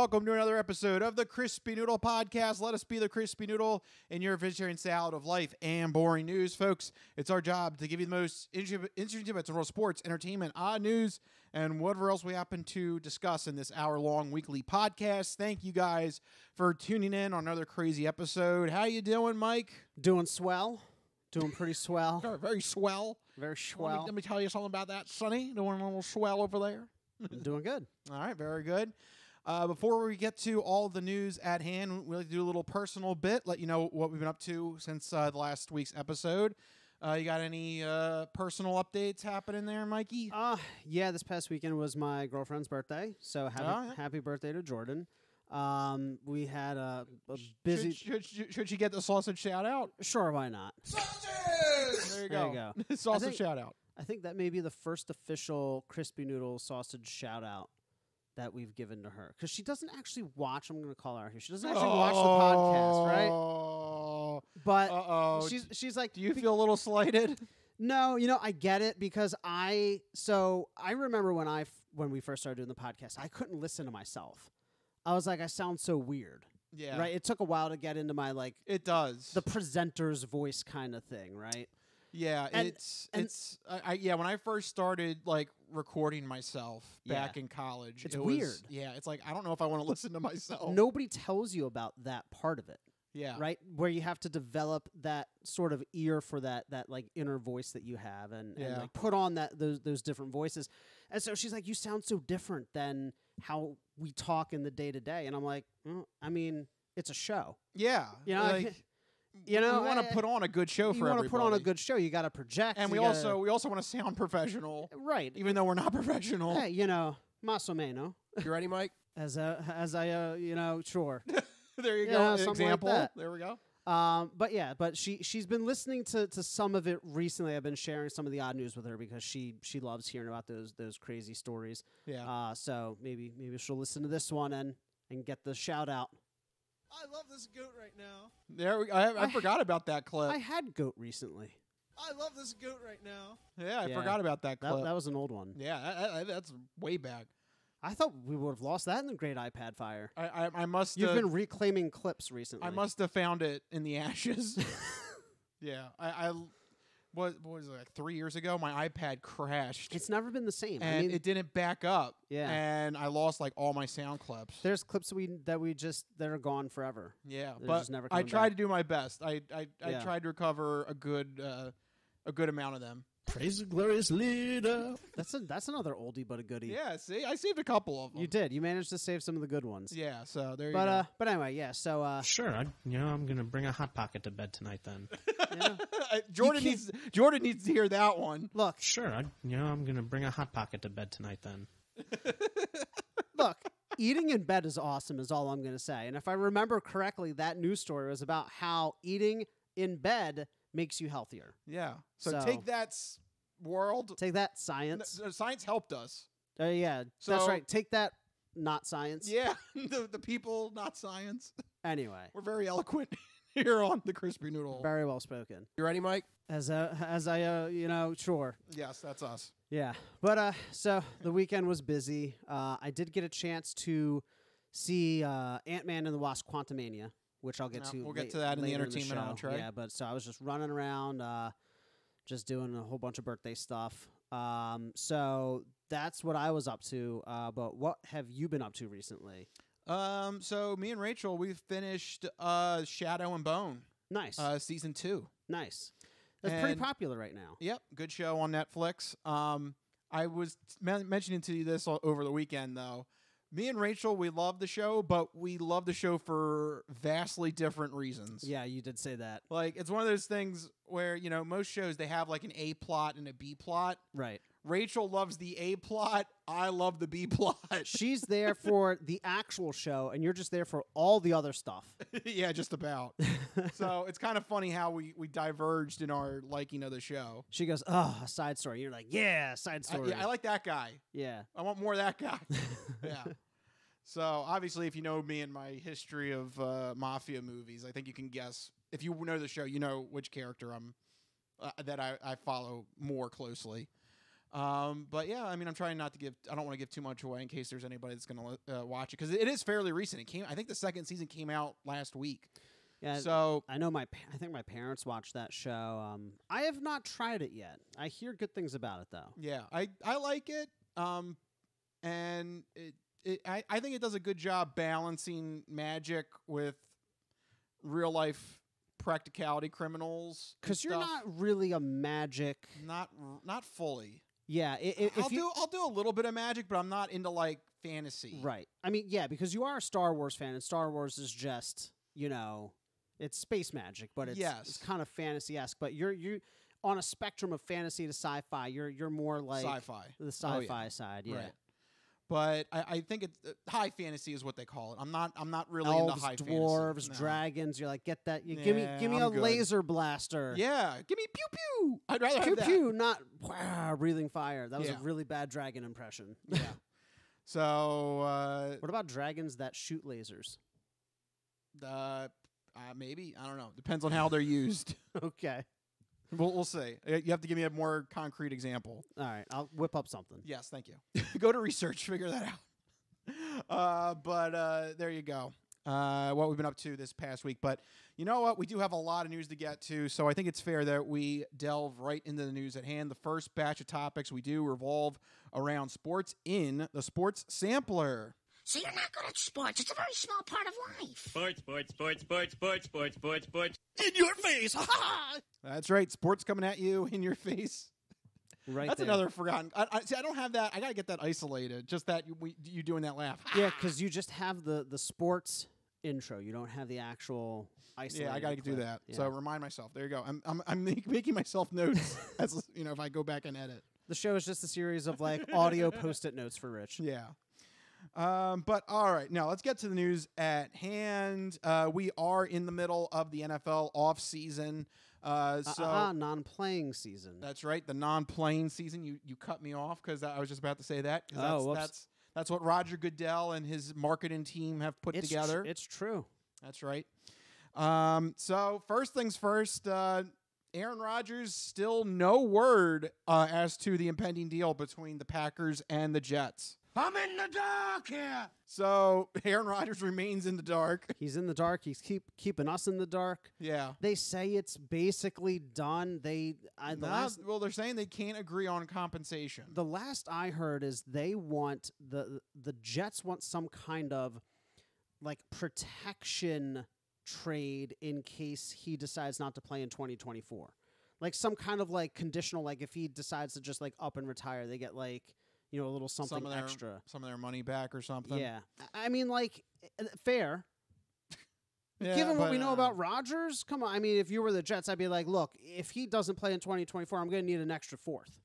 welcome to another episode of the Crispy Noodle Podcast. Let us be the Crispy Noodle in your vegetarian salad of life and boring news. Folks, it's our job to give you the most interesting tidbits of world sports, entertainment, odd news, and whatever else we happen to discuss in this hour-long weekly podcast. Thank you guys for tuning in on another crazy episode. How you doing, Mike? Doing swell. Doing pretty swell. Very swell. Very swell. Let me tell you something about that, Sonny. Doing a little swell over there. Doing good. All right, very good. Before we get to all the news at hand, we like to do a little personal bit, let you know what we've been up to since the last week's episode. You got any personal updates happening there, Mikey? Yeah, this past weekend was my girlfriend's birthday, so happy birthday to Jordan. We had a busy... Should she get the sausage shout-out? Sure, why not? Sausage! There you go. Sausage shout-out. I think that may be the first official Crispy Noodle sausage shout-out that we've given to her. Because she doesn't actually watch, I'm going to call her out here, she doesn't actually watch the podcast, right? But she's like... Do you feel a little slighted? No, I get it because I remember when we first started doing the podcast, I couldn't listen to myself. I was like, I sound so weird. Yeah. Right? It took a while to get into my, like... It does. The presenter's voice kind of thing, right? Yeah, when I first started like recording myself back in college, it's weird. Yeah, it's like I don't know if I want to listen to myself. Nobody tells you about that part of it. Yeah. Right? Where you have to develop that sort of ear for that like inner voice that you have and like put on those different voices. And so she's like, you sound so different than how we talk in the day to day. And I'm like, I mean, it's a show. Yeah. We want to put on a good show for everybody. You want to put on a good show. You got to project. And we also want to sound professional. Right. Even though we're not professional. Hey, más o menos. You ready, Mike? As I sure. There you go. Example. Like there we go. But she's been listening to some of it recently. I've been sharing some of the odd news with her because she loves hearing about those crazy stories. Yeah. So maybe she'll listen to this one and get the shout out. I love this goat right now. I forgot about that clip. I had goat recently. I love this goat right now. Yeah, I forgot about that clip. That was an old one. Yeah, that's way back. I thought we would have lost that in the Great iPad Fire. I must. You've been reclaiming clips recently. I must have found it in the ashes. Yeah, what was it, like 3 years ago? My iPad crashed. It's never been the same. And it didn't back up. Yeah. And I lost like all my sound clips. There's clips that are gone forever. Yeah, They're but just never I coming tried back. to do my best. I tried to recover a good amount of them. Praise the glorious leader. That's another oldie but a goodie. Yeah, see, I saved a couple of them. You did. You managed to save some of the good ones. Yeah, so there you go. But anyway, yeah. So Sure, I'm gonna bring a hot pocket to bed tonight. Then Jordan needs to hear that one. Look, sure, I'm gonna bring a hot pocket to bed tonight. Then look. Eating in bed is awesome, is all I'm going to say. And if I remember correctly, that news story was about how eating in bed makes you healthier. Yeah. So take that, world. Take that, science. Science helped us. Yeah, that's right. Take that, not science. Yeah, the people, not science. Anyway. We're very eloquent here on the Crispy Noodle. Very well spoken. You ready, Mike? As I sure. Yes, that's us. Yeah. But so the weekend was busy. I did get a chance to see Ant-Man and the Wasp: Quantumania, which I'll get to. We'll get to that in the entertainment entree. Yeah, but so I was just running around, just doing a whole bunch of birthday stuff. So that's what I was up to. But what have you been up to recently? So me and Rachel, we finished Shadow and Bone. Nice. Season 2. Nice. That's pretty popular right now. Yep, good show on Netflix. I was mentioning to you this over the weekend, though. Me and Rachel, we love the show, but we love the show for vastly different reasons. Yeah, you did say that. Like, it's one of those things where, most shows, they have like an A plot and a B plot. Right. Rachel loves the A plot. I love the B plot. She's there for the actual show, and you're just there for all the other stuff. Yeah, just about. So it's kind of funny how we diverged in our liking of the show. She goes, "Oh, a side story." You're like, "Yeah, side story." I like that guy. Yeah. I want more of that guy. Yeah. So obviously, if you know me and my history of mafia movies, I think you can guess. If you know the show, you know which character that I follow more closely. But yeah, I mean, I'm trying not to give. I don't want to give too much away in case there's anybody that's going to watch it because it is fairly recent. I think the second season came out last week. Yeah, so I know I think my parents watched that show. I have not tried it yet. I hear good things about it though. Yeah, I like it. And I think it does a good job balancing magic with real life practicality criminals. Because you're not really a magic. Not fully. Yeah, I'll do a little bit of magic, but I'm not into like fantasy. Right. I mean, yeah, because you are a Star Wars fan, and Star Wars is just it's space magic, but it's kind of fantasy-esque. But you're on a spectrum of fantasy to sci-fi. You're more like sci-fi, the sci-fi side. Yeah. Right. But I think it's high fantasy is what they call it. I'm not really Elves, into high dwarves, fantasy. No. Dragons. You're like, get that. Give me a good. laser blaster. Yeah, give me pew pew. I'd rather Pew have pew, not breathing fire. That was a Yeah. really bad dragon impression. that. Yeah. So What about dragons that shoot lasers? maybe I don't know. Depends on how they're used. Okay. We'll see. You have to give me a more concrete example. All right, I'll whip up something. Yes, thank you. Go to research, figure that out. But there you go. What we've been up to this past week. But you know what? We do have a lot of news to get to, so I think it's fair that we delve right into the news at hand. The first batch of topics we do revolve around sports in the Sports Sampler. So you're not good at sports. It's a very small part of life. Sports. In your face. Ha ha! That's right. Sports coming at you in your face. Right. That's there. another forgotten. I don't have that. I got to get that isolated. Just that you doing that laugh. Yeah, because you just have the sports intro. You don't have the actual isolated. Yeah, I got to do clip. that. Yeah. So remind myself. There you go. I'm making myself notes as if I go back and edit. The show is just a series of like audio post-it notes for Rich. Yeah. But all right, now let's get to the news at hand. We are in the middle of the NFL off season. Non-playing season. That's right, the non-playing season. You cut me off because I was just about to say that. That's what Roger Goodell and his marketing team have put together. It's true. That's right. So first things first. Aaron Rodgers, still no word as to the impending deal between the Packers and the Jets. I'm in the dark here. So Aaron Rodgers remains in the dark. He's in the dark. He's keeping us in the dark. Yeah. They say it's basically done. They're saying they can't agree on compensation. The last I heard is they want the Jets want some kind of like protection trade in case he decides not to play in 2024. Like some kind of like conditional, like if he decides to just like up and retire, they get like, a little something extra. Some of their money back or something. Yeah. I mean, like, fair. Yeah, given what we know about Rodgers, come on. I mean, if you were the Jets, I'd be like, look, if he doesn't play in 2024, I'm going to need an extra fourth.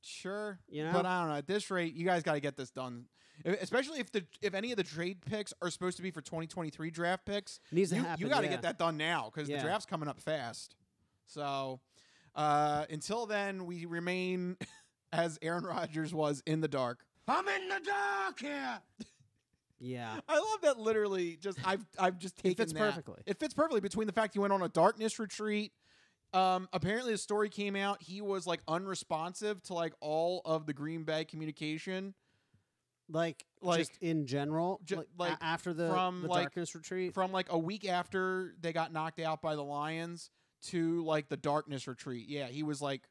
Sure. You know? But I don't know. At this rate, you guys got to get this done. Especially if any of the trade picks are supposed to be for 2023 draft picks. Needs to happen. You got to get that done now because the draft's coming up fast. So until then, we remain as Aaron Rodgers was in the dark. I'm in the dark here. Yeah. I love that literally just I've just taken it fits that. Perfectly. It fits perfectly between the fact he went on a darkness retreat. Apparently the story came out he was like unresponsive to like all of the Green Bay communication. Like just in general, after the darkness retreat? From like a week after they got knocked out by the Lions to like the darkness retreat. Yeah, he was like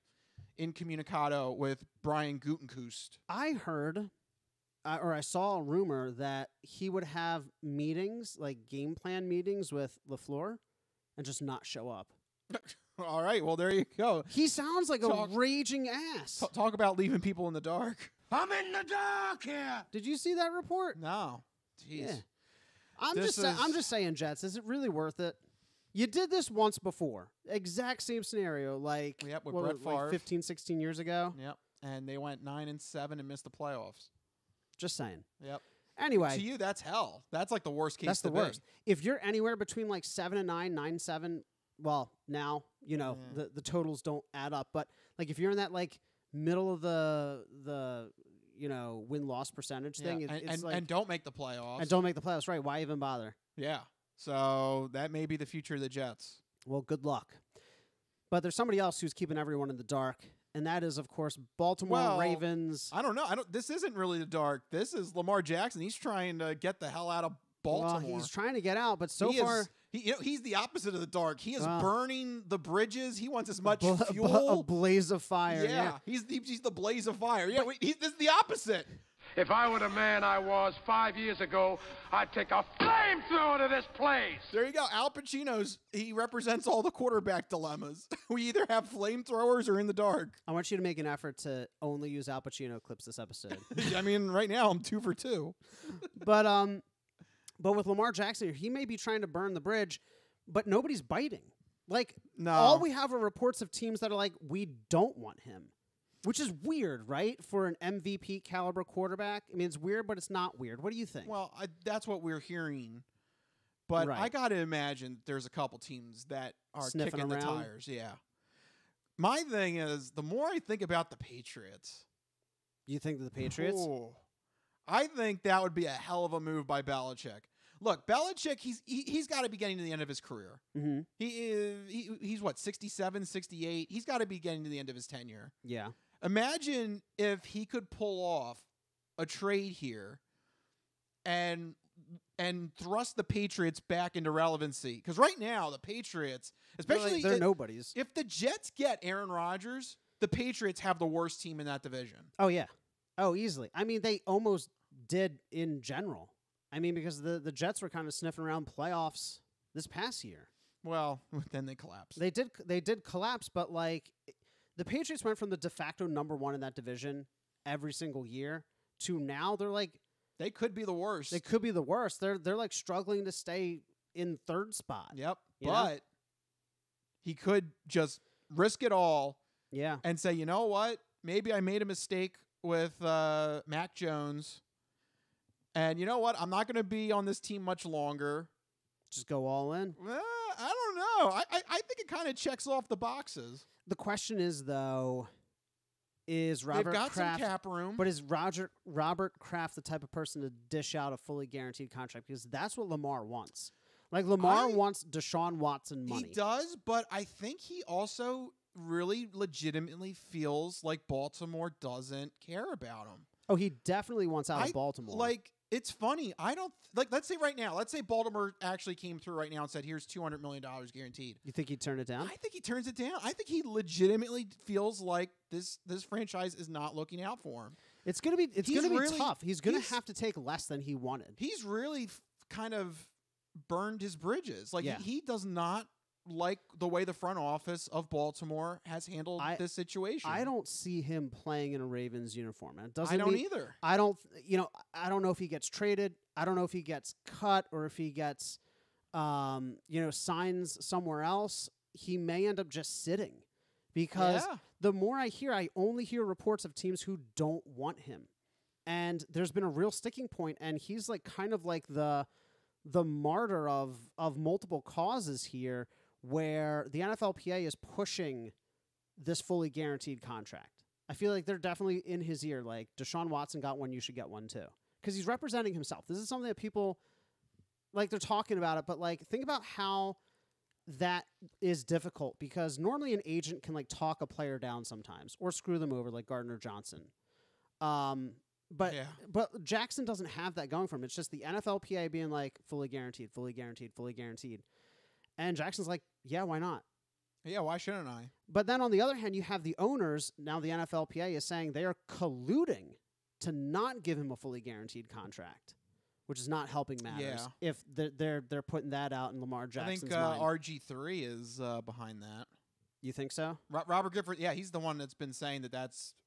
incommunicado with Brian Gutekunst. I heard, or I saw a rumor that he would have meetings, like game plan meetings with LaFleur, and just not show up. All right, well, there you go. He sounds like a raging ass. Talk about leaving people in the dark. I'm in the dark here. Did you see that report? No. Jeez. Yeah. I'm just saying, Jets, is it really worth it? You did this once before. Exact same scenario, like, with Brett Favre. Like 15, 16 years ago. Yep. And they went 9-7 and missed the playoffs. Just saying. Yep. Anyway. To you, that's hell. That's like the worst case. That's the worst. If you're anywhere between like 7-9, 9-7, well, now, the totals don't add up. But like if you're in that like middle of the win-loss percentage thing. And don't make the playoffs. And don't make the playoffs, right. Why even bother? Yeah. So that may be the future of the Jets. Well, good luck. But there's somebody else who's keeping everyone in the dark, and that is, of course, Baltimore Ravens. I don't know. This isn't really the dark. This is Lamar Jackson. He's trying to get the hell out of Baltimore. Well, he's trying to get out, but so far... he's the opposite of the dark. He is burning the bridges. He wants as much a fuel. A blaze of fire. Yeah. He's the blaze of fire. Yeah, this is the opposite. If I were the man I was 5 years ago, I'd take a flamethrower to this place. There you go. Al Pacino's, he represents all the quarterback dilemmas. We either have flamethrowers or in the dark. I want you to make an effort to only use Al Pacino clips this episode. I mean, right now I'm 2 for 2. But with Lamar Jackson, he may be trying to burn the bridge, but nobody's biting. Like, no. All we have are reports of teams that are like, we don't want him. Which is weird, right? For an MVP caliber quarterback. I mean, it's weird, but it's not weird. What do you think? Well, that's what we're hearing. But I got to imagine there's a couple teams that are sniffing kicking around. The tires. Yeah. My thing is, the more I think about the Patriots. You think the Patriots? Ooh, I think that would be a hell of a move by Belichick. Look, Belichick, he's got to be getting to the end of his career. Mm-hmm. He's what, 67, 68? He's got to be getting to the end of his tenure. Yeah. Imagine if he could pull off a trade here and thrust the Patriots back into relevancy. Because right now, the Patriots, especially... They're nobodies. If the Jets get Aaron Rodgers, the Patriots have the worst team in that division. Oh, yeah. Oh, easily. I mean, they almost did in general. I mean, because the Jets were kind of sniffing around playoffs this past year. Well, then they collapsed. They did collapse, but like... The Patriots went from the de facto number 1 in that division every single year to now they're like... They could be the worst. They could be the worst. They're like struggling to stay in 3rd spot. Yep. You know? But he could just risk it all and say, you know what? Maybe I made a mistake with Mac Jones. And you know what? I'm not going to be on this team much longer. Just go all in? I don't know. I think it kind of checks off the boxes. The question is, though, is Robert They've got Kraft, some cap room. But is Robert Kraft the type of person to dish out a fully guaranteed contract? Because that's what Lamar wants. Like, Lamar wants Deshaun Watson money. He does, but I think he also really legitimately feels like Baltimore doesn't care about him. Oh, he definitely wants out of Baltimore. Like, it's funny. I don't like. Let's say right now. Let's say Baltimore actually came through right now and said, "Here's $200 million guaranteed." You think he'd turn it down? I think he turns it down. I think he legitimately feels like this franchise is not looking out for him. It's gonna be really tough. He's gonna have to take less than he wanted. He's really kind of burned his bridges. Like he does not like the way the front office of Baltimore has handled this situation. I don't see him playing in a Ravens uniform. And it doesn't I don't either. I don't know if he gets traded. I don't know if he gets cut or if he gets, signs somewhere else. He may end up just sitting because the more I hear, I only hear reports of teams who don't want him. And there's been a real sticking point, and he's like kind of like the martyr of multiple causes here, where the NFLPA is pushing this fully guaranteed contract. I feel like they're definitely in his ear, like, Deshaun Watson got one, you should get one too. Because he's representing himself. This is something that people, like, they're talking about it, but, like, think about how that is difficult, because normally an agent can, like, talk a player down sometimes or screw them over like Gardner Johnson. But Jackson doesn't have that going for him. It's just the NFLPA being like, fully guaranteed, fully guaranteed, fully guaranteed. And Jackson's like, yeah, why not? Yeah, why shouldn't I? But then on the other hand, you have the owners. Now the NFLPA is saying they are colluding to not give him a fully guaranteed contract, which is not helping matters. Yeah. If they're putting that out in Lamar Jackson's I think mind. RG3 is behind that. You think so? Robert Gifford, yeah, he's the one that's been saying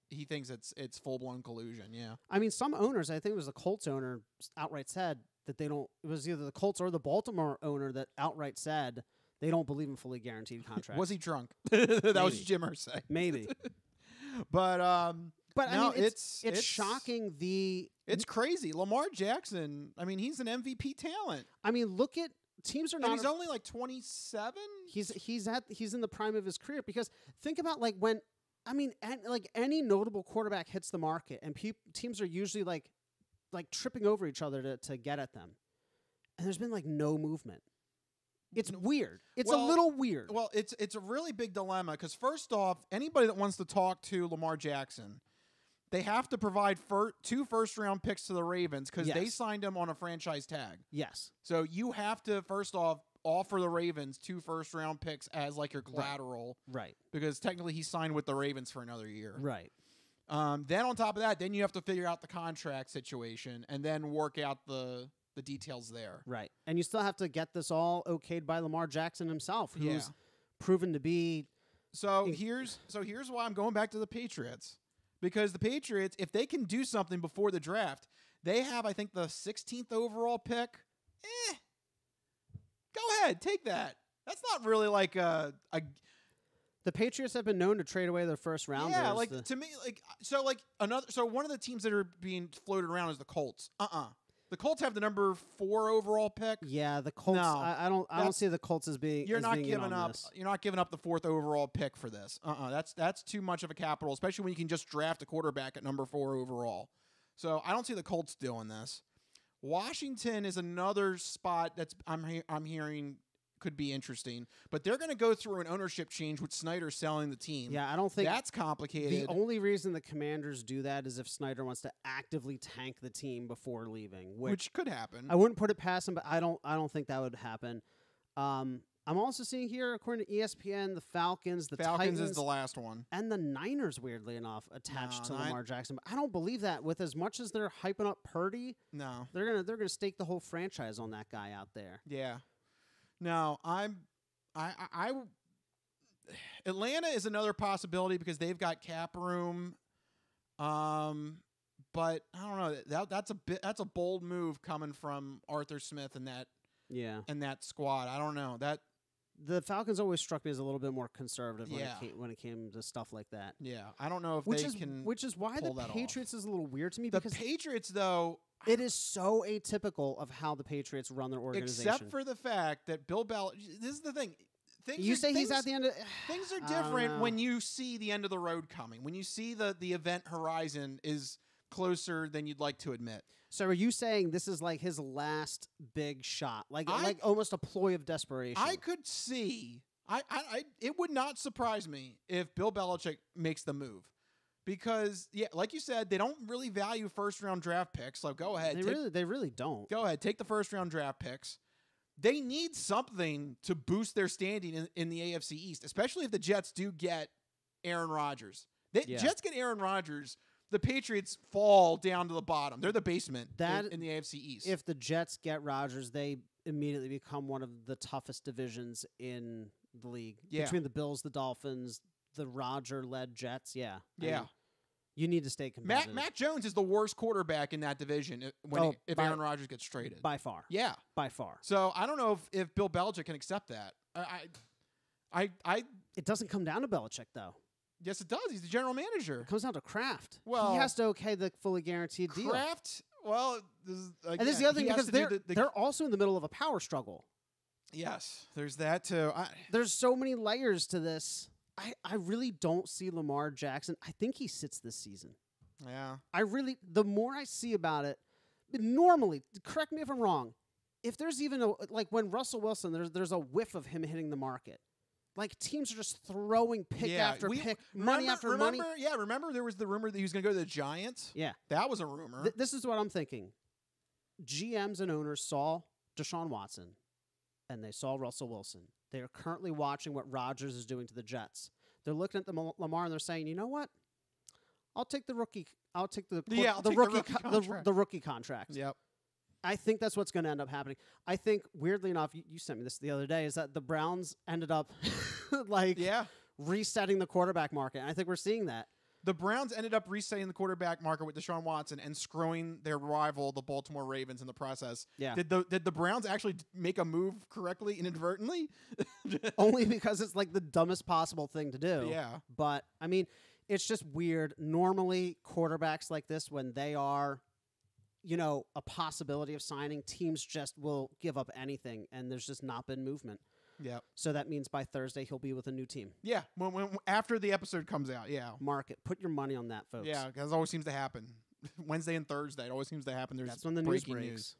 he thinks it's full-blown collusion, yeah. I mean, some owners, I think it was the Colts owner, outright said that they don't, it was either the Colts or the Baltimore owner that outright said they don't believe in fully guaranteed contracts. Was he drunk? That was Jim Irsay. Maybe. But I no, mean, it's shocking it's crazy. Lamar Jackson, I mean, he's an MVP talent. I mean, look at teams are not. And he's only like 27. He's in the prime of his career, because think about like when, I mean, any notable quarterback hits the market and teams are usually like tripping over each other to get at them. And there's been like no movement. It's weird. It's Well, a little weird. Well, it's a really big dilemma because first off, anybody that wants to talk to Lamar Jackson, they have to provide 2 first-round picks to the Ravens because they Yes. signed him on a franchise tag. Yes. So you have to first off offer the Ravens 2 first-round picks as like your collateral, Right. because technically he signed with the Ravens for another year. Right. Then on top of that, then you have to figure out the contract situation and then work out the details there. Right. And you still have to get this all okayed by Lamar Jackson himself, who's Yeah. proven to be So here's why I'm going back to the Patriots. Because the Patriots, if they can do something before the draft, they have, I think, the 16th overall pick. Go ahead, take that. That's not really like a the Patriots have been known to trade away their first rounders. yeah, like to me, one of the teams that are being floated around is the Colts. The Colts have the number 4 overall pick. Yeah, the Colts. No, I don't see the Colts as being. You're as not being in giving on up. this. You're not giving up the 4th overall pick for this. That's too much of a capital, especially when you can just draft a quarterback at number 4 overall. So I don't see the Colts doing this. Washington is another spot that's I'm hearing could be interesting, but they're going to go through an ownership change with Snyder selling the team. Yeah, I don't think that's complicated. The only reason the Commanders do that is if Snyder wants to actively tank the team before leaving, which could happen. I wouldn't put it past him, but I don't think that would happen. I'm also seeing here, according to ESPN, the Falcons, the Titans is the last one, and the Niners, weirdly enough, attached to Lamar Jackson. But I don't believe that. With as much as they're hyping up Purdy, no, they're gonna stake the whole franchise on that guy out there. Yeah. No, Atlanta is another possibility because they've got cap room. But I don't know. That's a bold move coming from Arthur Smith and that squad. I don't know. That the Falcons always struck me as a little bit more conservative Yeah. when it came to stuff like that. Yeah, I don't know if Which is why the pull that Patriots is a little weird to me The because Patriots, though, it is so atypical of how the Patriots run their organization. except for the fact that Bill Belichick. This is the thing. He's at the end of things are different when you see the end of the road coming. When you see the event horizon is closer than you'd like to admit. So are you saying this is like his last big shot, like almost a ploy of desperation? I could see. It would not surprise me if Bill Belichick makes the move, because like you said, they don't really value first-round draft picks. So go ahead. They really don't. Go ahead, take the first-round draft picks. They need something to boost their standing in the AFC East, especially if the Jets do get Aaron Rodgers. Jets get Aaron Rodgers. The Patriots fall down to the bottom. They're the basement in the AFC East. If the Jets get Rodgers, they immediately become one of the toughest divisions in the league. Yeah. Between the Bills, the Dolphins, the Rodger-led Jets. Yeah. Yeah. I mean, you need to stay competitive. Matt Jones is the worst quarterback in that division if Aaron Rodgers gets traded. By far. Yeah. By far. So I don't know if Bill Belichick can accept that. It doesn't come down to Belichick, though. Yes, it does. He's the general manager. It comes down to Kraft. Well, he has to okay the fully guaranteed deal. Kraft, well, and this is the other thing because they're also in the middle of a power struggle. Yes, there's that too. There's so many layers to this. I really don't see Lamar Jackson. I think he sits this season. Yeah. The more I see about it, normally, correct me if I'm wrong, if there's even like when Russell Wilson, there's a whiff of him hitting the market. Like teams are just throwing pick after pick, money after money. Yeah, remember there was the rumor that he was going to go to the Giants? Yeah. That was a rumor. This is what I'm thinking. GMs and owners saw Deshaun Watson, and they saw Russell Wilson. They are currently watching what Rodgers is doing to the Jets. They're looking at the Lamar and they're saying, you know what? I'll take the rookie. I'll take the rookie contract. Yep. I think that's what's going to end up happening. I think, weirdly enough, you sent me this the other day, is that the Browns ended up resetting the quarterback market. And I think we're seeing that. The Browns ended up resetting the quarterback market with Deshaun Watson and screwing their rival, the Baltimore Ravens, in the process. Yeah. Did the Browns actually make a move correctly inadvertently? Only because it's like the dumbest possible thing to do. Yeah. But, I mean, it's just weird. Normally, quarterbacks like this, when they are, a possibility of signing, teams just will give up anything, and there's just not been movement. Yeah. So that means by Thursday he'll be with a new team. Yeah. When after the episode comes out, yeah. Mark it. Put your money on that, folks. Yeah, because it always seems to happen. Wednesday and Thursday, it always seems to happen. That's when the news breaks.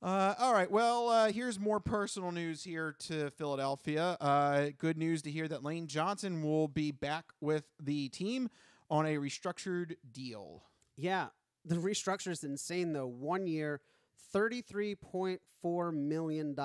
All right. Well, here's more personal news here to Philadelphia. Good news to hear that Lane Johnson will be back with the team on a restructured deal. Yeah, the restructure is insane, though. 1 year, $33.4 million.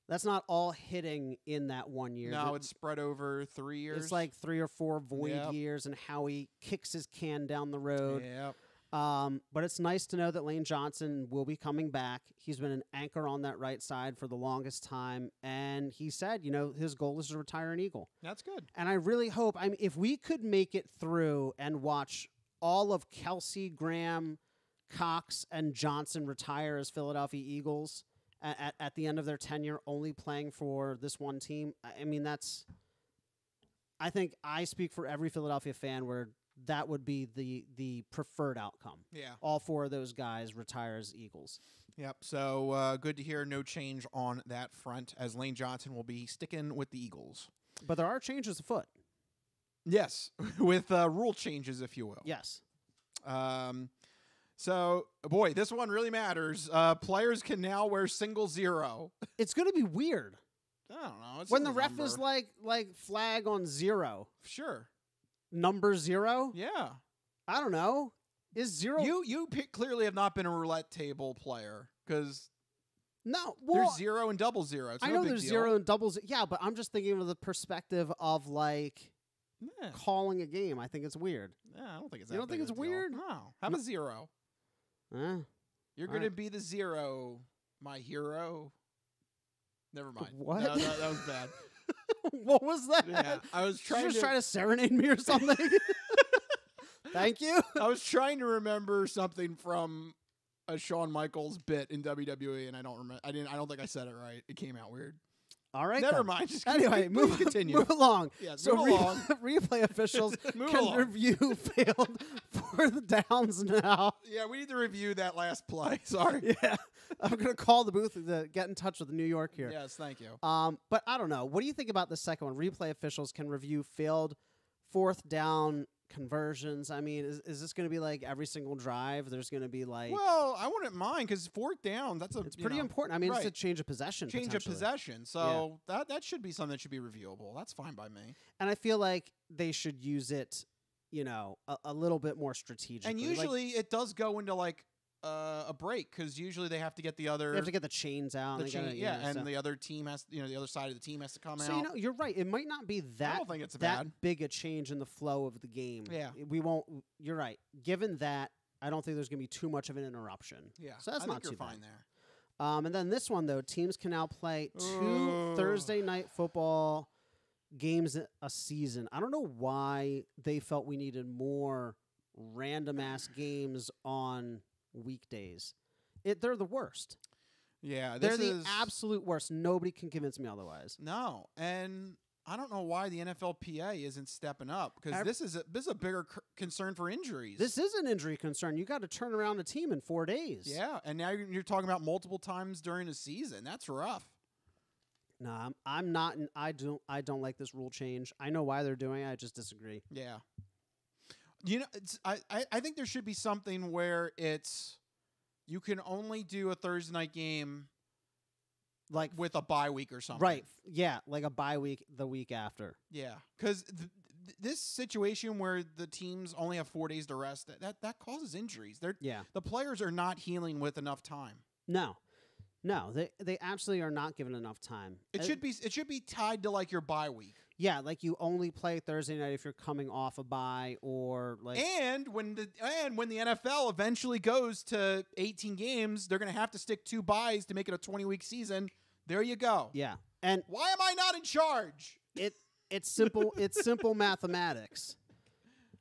That's not all hitting in that 1 year. No, it's spread over 3 years. It's like 3 or 4 void years, and how he kicks his can down the road. Yep. But it's nice to know that Lane Johnson will be coming back. He's been an anchor on that right side for the longest time. And he said, his goal is to retire an Eagle. That's good. And I really hope, if we could make it through and watch all of Kelsey, Graham, Cox, and Johnson retire as Philadelphia Eagles at the end of their tenure, only playing for this one team, I think I speak for every Philadelphia fan where that would be the preferred outcome. Yeah. All 4 of those guys retire as Eagles. Yep. So good to hear no change on that front, as Lane Johnson will be sticking with the Eagles. But there are changes afoot. Yes, with rule changes, if you will. Yes. So, boy, this one really matters. Players can now wear single zero. It's going to be weird. I don't know. It's When just the a ref number. is like flag on 0. Sure. Number 0? Yeah. I don't know. Is 0? You clearly have not been a roulette table player, because No. Well, there's 0 and double 0. It's I no know big there's deal. 0 and doubles. Yeah, but I'm just thinking of the perspective of Yeah. calling a game. I think it's weird. Yeah, I don't think it's that You don't think big of it's a deal. weird? No. Have a 0. You're All going to right. be the 0, my hero. Never mind. What? No, that was bad. What was that? Yeah, I was Did trying you just to try to serenade me or something? Thank you. I was trying to remember something from a Shawn Michaels bit in WWE, and I don't remember. I don't think I said it right. It came out weird. All right. Never then. mind. Just Anyway, please continue. Move along. Yeah, so move along. replay officials Move can along. review failed fourth downs now. Yeah, we need to review that last play. Sorry. Yeah, I'm gonna call the booth to get in touch with New York here. Yes, thank you. But I don't know. What do you think about the second one? Replay officials can review failed fourth down conversions. I mean, is this going to be like every single drive? There's going to be like. Well, I wouldn't mind, because fourth down, it's pretty important. I mean, right. it's a change of possession. Change of potentially. possession. So that should be something that should be reviewable. That's fine by me. And I feel like they should use it, a little bit more strategically. And usually it does go into like a break, because usually they have to get the other. they have to get the chains out. the chain, and the other team has, the other side of the team has to come So out. you're right. It might not be that. I don't think it's that bad. big a change in the flow of the game. Yeah. we won't. You're right. Given that, I don't think there's going to be too much of an interruption. Yeah, so that's I not think you're too bad. fine there. And then this one though, teams can now play 2 Thursday night football games a season. I don't know why they felt we needed more random ass games on weekdays. They're the worst. Yeah, They're this the is absolute worst. Nobody can convince me otherwise. no, and I don't know why the NFLPA isn't stepping up, because this is a bigger concern for injuries. This is an injury concern. You got to turn around a team in 4 days. Yeah, and now you're talking about multiple times during a season. That's rough. No, I'm not. I don't like this rule change. I know why they're doing it. I just disagree. Yeah, I think there should be something where you can only do a Thursday night game Like with a bye week or something. right? Yeah, like a bye week the week after. Yeah, because this situation where the teams only have 4 days to rest, that causes injuries. Yeah. The players are not healing with enough time. No, they absolutely are not given enough time. It should be tied to like your bye week. Yeah, like you only play Thursday night if you're coming off a bye or like. And when the NFL eventually goes to 18 games, they're going to have to stick 2 byes to make it a 20-week season. There you go. Yeah, and Why am I not in charge? it's simple. It's simple mathematics.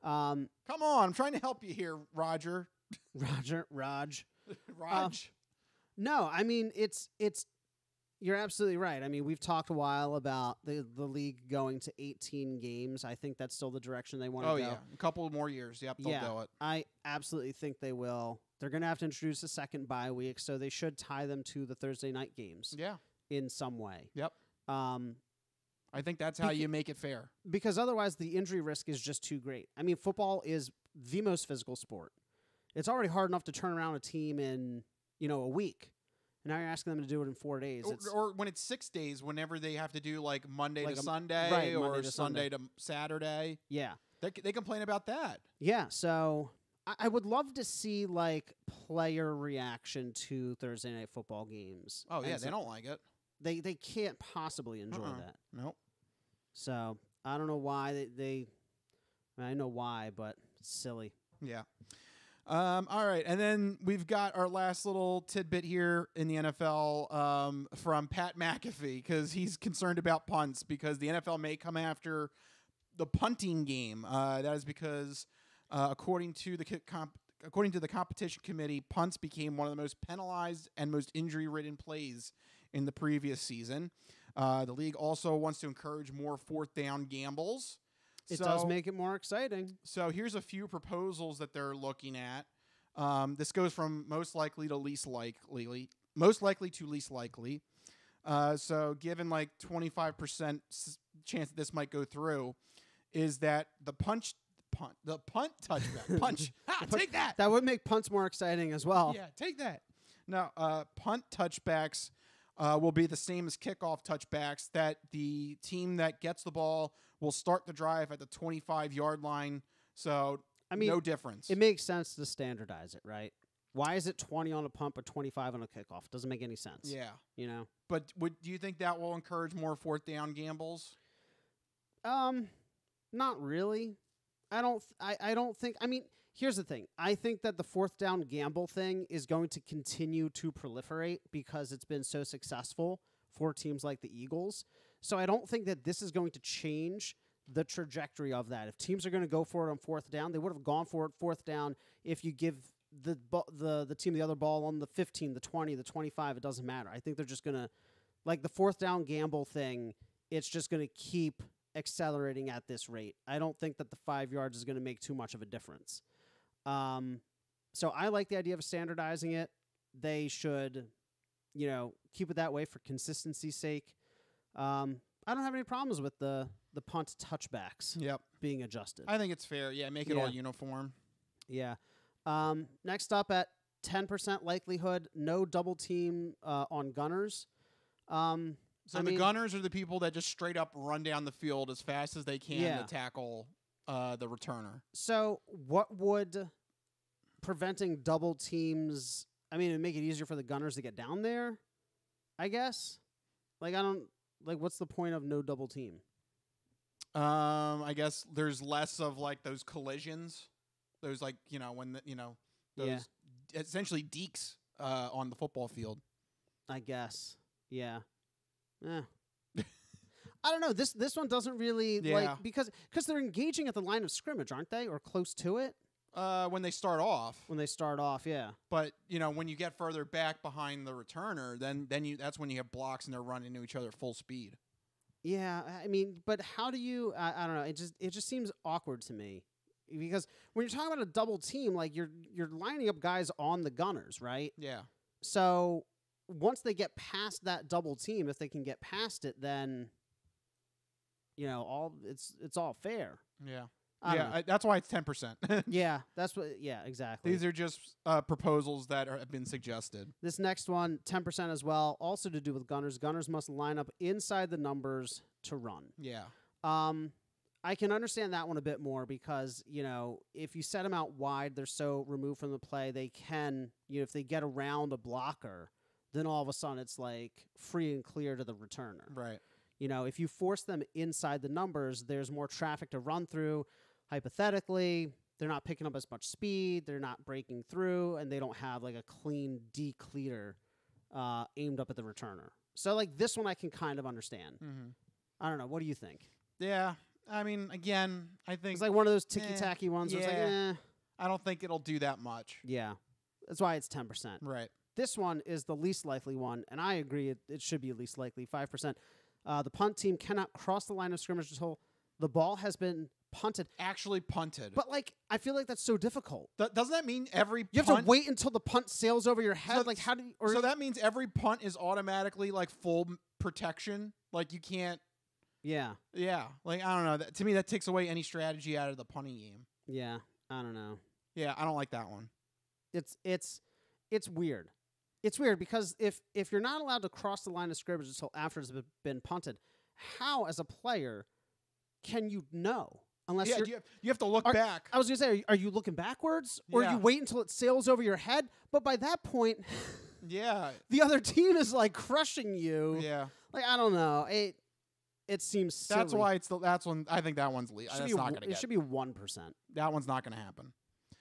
Come on, I'm trying to help you here, Roger. Raj. Raj. No, I mean it's. You're absolutely right. I mean, we've talked a while about the league going to 18 games. I think that's still the direction they want to go. Yeah, a couple more years. Yep, they'll go it. I absolutely think they will. They're going to have to introduce a second bye week, so they should tie them to the Thursday night games. Yeah. In some way. Yep. I think that's how you make it fair. Because otherwise the injury risk is just too great. I mean, football is the most physical sport. It's already hard enough to turn around a team in, a week. And now you're asking them to do it in 4 days. Or when it's 6 days, whenever they have to do like Monday Like to a- Sunday right, or Monday to Sunday Sunday. to Saturday. Yeah. They complain about that. Yeah, so I would love to see like player reaction to Thursday night football games. Oh, yeah, And they don't like it. They can't possibly enjoy that. Nope. So I don't know why I mean, I know why, but it's silly. Yeah. All right, and then we've got our last little tidbit here in the NFL from Pat McAfee, because he's concerned about punts because the NFL may come after the punting game. That is because, according to the competition committee, punts became one of the most penalized and most injury-ridden plays in the previous season. The league also wants to encourage more fourth down gambles. It does make it more exciting. So here's a few proposals that they're looking at. This goes from most likely to least likely. Most likely to least likely. So given like 25% chance that this might go through, is that the punt touchback punch. Take that. That would make punts more exciting as well. Yeah, take that. Now, punt touchbacks will be the same as kickoff touchbacks, that the team that gets the ball will start the drive at the 25-yard line. So, I mean, no difference. It makes sense to standardize it, right? Why is it 20 on a punt but 25 on a kickoff? Doesn't make any sense. Yeah. You know? But do you think that will encourage more fourth down gambles? Not really. I don't think. I mean, here's the thing. I think that the fourth down gamble thing is going to continue to proliferate because it's been so successful for teams like the Eagles. So I don't think that this is going to change the trajectory of that. If teams are going to go for it on fourth down, they would have gone for it fourth down if you give the team the other ball on the 15, the 20, the 25. It doesn't matter. I think they're just going to, like the fourth down gamble thing, it's just going to keep accelerating at this rate. I don't think that the 5 yards is going to make too much of a difference. So I like the idea of standardizing it. They should, keep it that way for consistency's sake. I don't have any problems with the punt touchbacks being adjusted. I think it's fair. Yeah, make it all uniform. Yeah. Next up at 10% likelihood, no double team on gunners. So the gunners are the people that just straight up run down the field as fast as they can to tackle the returner. So what would preventing double teams, I mean, it would make it easier for the gunners to get down there, I guess? What's the point of no double team? I guess there's less of like those collisions. Those those essentially deeks on the football field. I guess. Yeah. I don't know. This one doesn't really because they're engaging at the line of scrimmage, aren't they, or close to it? When they start off. Yeah. But when you get further back behind the returner, then that's when you have blocks and they're running into each other full speed. Yeah, I mean, but how do you? I don't know. It just seems awkward to me because when you're talking about a double team, like you're lining up guys on the gunners, right? Yeah. So once they get past that double team, if they can get past it, then it's all fair. Yeah. That's why it's 10%. Yeah, exactly. These are just proposals that have been suggested. This next one, 10% as well, also to do with gunners. Gunners must line up inside the numbers to run. Yeah. I can understand that one a bit more because, if you set them out wide, they're so removed from the play, they can, if they get around a blocker, then all of a sudden it's like free and clear to the returner. Right. If you force them inside the numbers, there's more traffic to run through. Hypothetically, they're not picking up as much speed, they're not breaking through, and they don't have like a clean decleater aimed up at the returner. So like this one I can kind of understand. Mm-hmm. I don't know. What do you think? Yeah. I mean, again, I think it's like one of those ticky-tacky ones where it's like, I don't think it'll do that much. Yeah. That's why it's 10%. Right. This one is the least likely one, and I agree it should be least likely, 5%. The punt team cannot cross the line of scrimmage until the ball has been punted. Actually punted. But, I feel like that's so difficult. Doesn't that mean every punt... You have to wait until the punt sails over your head? So, how do you... So that means every punt is automatically, full protection? Like, you can't... Yeah. Yeah. I don't know. To me, that takes away any strategy out of the punting game. Yeah. I don't know. Yeah, I don't like that one. It's weird. It's weird because if you're not allowed to cross the line of scrimmage until after it's been punted, how as a player can you know? Unless you have to look back. I was going to say, are you looking backwards or you wait until it sails over your head? But by that point, the other team is like crushing you. Yeah. Like, I don't know. It seems silly. That's why that's one. I think that one's legal. That's not going to get. It should be 1%. That one's not going to happen.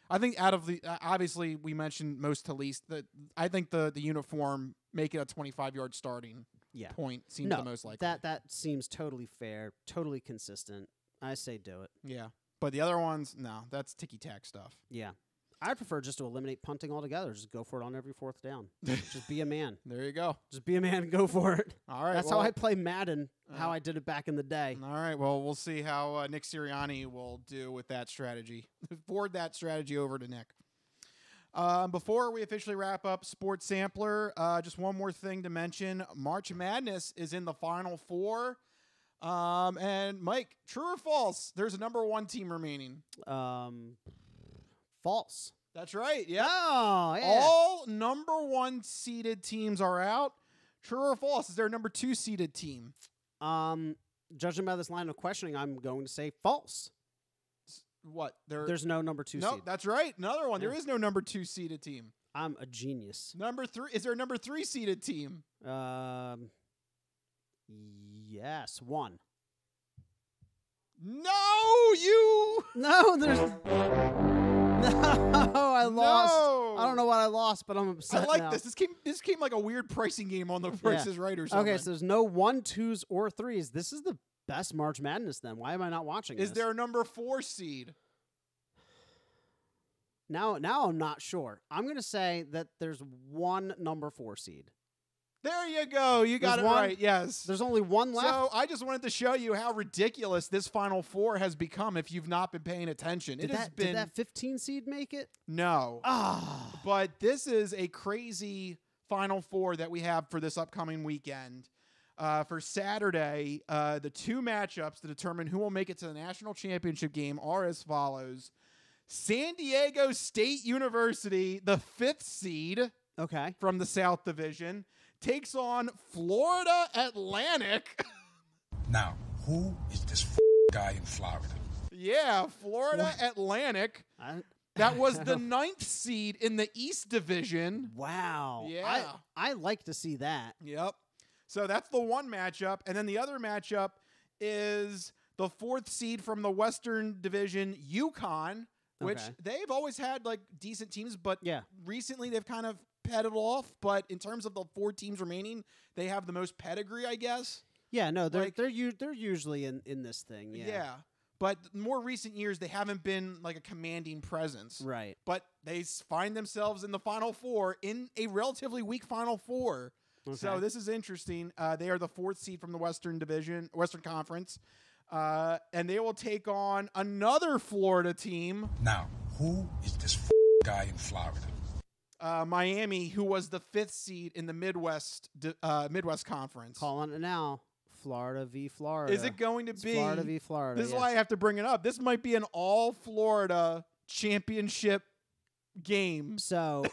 I think out of the obviously we mentioned most to least that I think the uniform make it a 25-yard starting point seems the most likely. That seems totally fair, totally consistent. I say do it. Yeah. But the other ones, no, that's ticky-tack stuff. Yeah. I prefer just to eliminate punting altogether. Just go for it on every fourth down. Just be a man. There you go. Just be a man and go for it. All right. That's how I play Madden, how I did it back in the day. All right. Well, we'll see how Nick Sirianni will do with that strategy. Forward that strategy over to Nick. Before we officially wrap up Sports Sampler, just one more thing to mention. March Madness is in the Final Four. And Mike, true or false? There's a number 1 team remaining. False. That's right. Yeah. Oh, yeah. All number 1 seeded teams are out. True or false? Is there a number 2 seeded team? Judging by this line of questioning, I'm going to say false. What? There's no number 2 seed. No, that's right. Another one. Yeah. There is no number 2 seeded team. I'm a genius. Number 3. Is there a number 3 seeded team? Yes, 1. No, you. No, there's. No, I lost. No. I don't know what I lost, but I'm upset. I like now. this. This came like a weird pricing game on the Price is Right or something. Okay, so there's no 1, 2s, or 3s. This is the best March Madness. Then why am I not watching? Is there a number 4 seed? Now I'm not sure. I'm going to say that there's 1 number 4 seed. There you go. You got it right. Yes. There's only 1 left. So I just wanted to show you how ridiculous this Final Four has become if you've not been paying attention. Did that 15 seed make it? No. But this is a crazy Final Four that we have for this upcoming weekend. For Saturday, the 2 matchups to determine who will make it to the national championship game are as follows. San Diego State University, the 5th seed from the South Division, takes on Florida Atlantic. Now, who is this guy in Florida? Yeah, Florida Atlantic. That was the 9th seed in the East Division. Wow. Yeah. I like to see that. Yep. So that's the one matchup. And then the other matchup is the 4th seed from the Western Division, UConn, which they've always had like decent teams, but recently they've kind of pedaled off. But in terms of the 4 teams remaining, they have the most pedigree, I guess. Yeah, no, they're usually in this thing. Yeah. But more recent years, they haven't been like a commanding presence. Right. But they find themselves in the Final Four in a relatively weak Final Four. Okay. So this is interesting. They are the 4th seed from the Western Conference. And they will take on another Florida team. Now, who is this guy in Florida? Miami, who was the 5th seed in the Midwest Conference. Calling it now. Florida v. Florida. Is it going to be Florida v. Florida? This is why I have to bring it up. This might be an all Florida championship game. So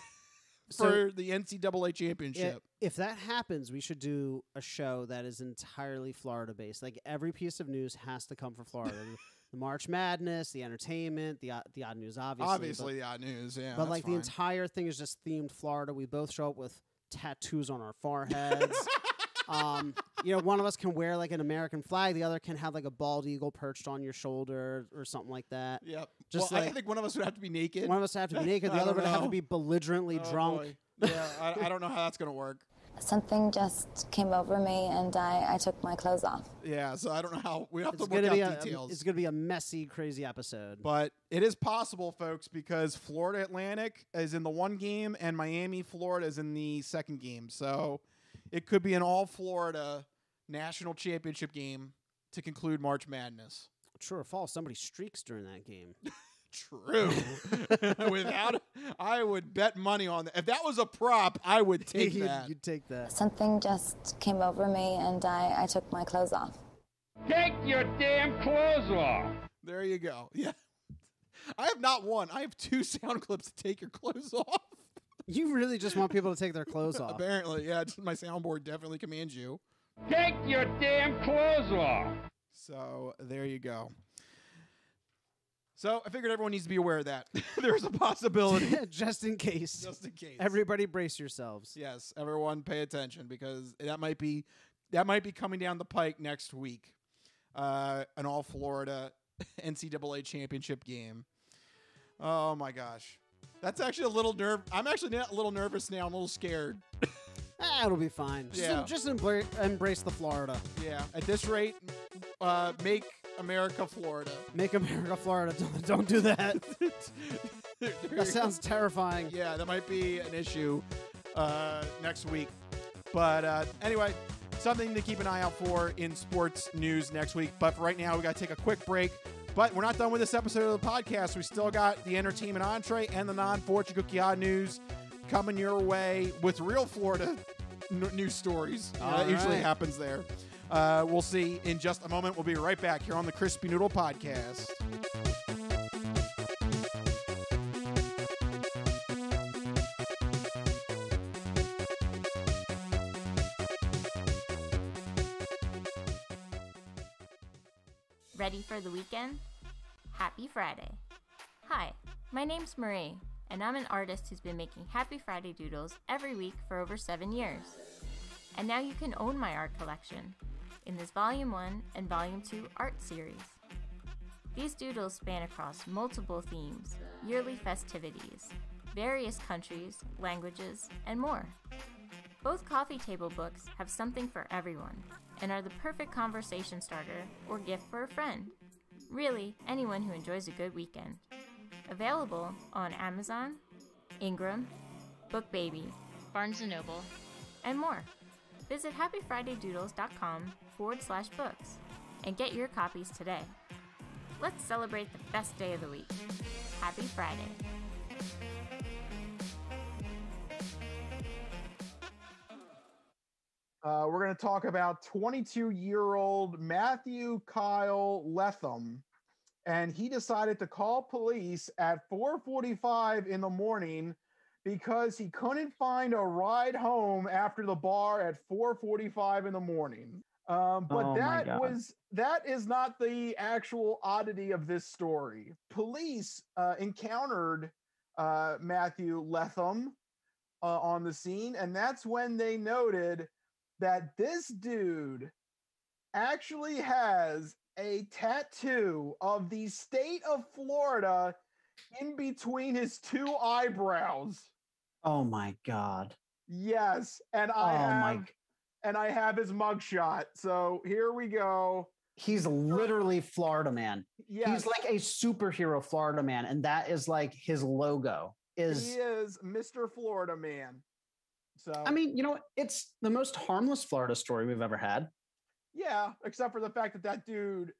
for the NCAA championship. If that happens, we should do a show that is entirely Florida based. Like every piece of news has to come from Florida. The March Madness, the entertainment, the odd news, obviously. The odd news, yeah. But like the entire thing is just themed Florida. We both show up with tattoos on our foreheads. One of us can wear like an American flag. The other can have like a bald eagle perched on your shoulder or something like that. Yep. I think one of us would have to be naked. One of us would have to be naked. The other would have to be belligerently drunk. Boy. Yeah, I don't know how that's going to work. Something just came over me and I took my clothes off. Yeah, so I don't know how. We have to work out details. It's going to be a messy, crazy episode. But it is possible, folks, because Florida Atlantic is in the 1 game and Miami, Florida is in the 2nd game. So it could be an all-Florida national championship game to conclude March Madness. True or false, somebody streaks during that game. True. I would bet money on that. If that was a prop, I would take that. You'd take that. Something just came over me and I took my clothes off. Take your damn clothes off. There you go. Yeah. I have not one. I have 2 sound clips to take your clothes off. You really just want people to take their clothes off. Apparently, yeah. My soundboard definitely commands you. Take your damn clothes off. So there you go. So I figured everyone needs to be aware of that. There's a possibility. Just in case. Just in case. Everybody brace yourselves. Yes, everyone pay attention because that might be coming down the pike next week. An all Florida NCAA championship game. Oh my gosh. That's actually a little I'm actually a little nervous now. I'm a little scared. It'll be fine. Just embrace the Florida. Yeah. At this rate, make America Florida. Make America Florida. Don't do that. That sounds terrifying. Yeah, that might be an issue next week. But anyway, something to keep an eye out for in sports news next week. But for right now, we got to take a quick break. But we're not done with this episode of the podcast. We still got the entertainment entree and the non-fortune cookie odd news coming your way with real Florida news stories. That usually happens there. We'll see in just a moment. We'll be right back here on the Crispy Noodle Podcast. Ready for the weekend? Happy Friday. Hi, my name's Marie, and I'm an artist who's been making Happy Friday doodles every week for over 7 years. And now you can own my art collection in this Volume 1 and Volume 2 art series. These doodles span across multiple themes, yearly festivities, various countries, languages, and more. Both coffee table books have something for everyone and are the perfect conversation starter or gift for a friend. Really, anyone who enjoys a good weekend. Available on Amazon, Ingram, BookBaby, Barnes & Noble, and more. Visit happyfridaydoodles.com/books and get your copies today. Let's celebrate the best day of the week. Happy Friday. We're going to talk about 22-year-old Matthew Kyle Letham, and he decided to call police at 4:45 in the morning because he couldn't find a ride home after the bar at 4:45 in the morning. But that is not the actual oddity of this story. Police encountered Matthew Letham on the scene, and that's when they noted that this dude actually has a tattoo of the state of Florida in between his two eyebrows. Oh my God. Yes, and I have his mugshot. So here we go. He's literally Florida Man. Yes. He's like a superhero Florida Man, and that is like his logo. He is Mr. Florida Man. So I mean, it's the most harmless Florida story we've ever had. Yeah, except for the fact that dude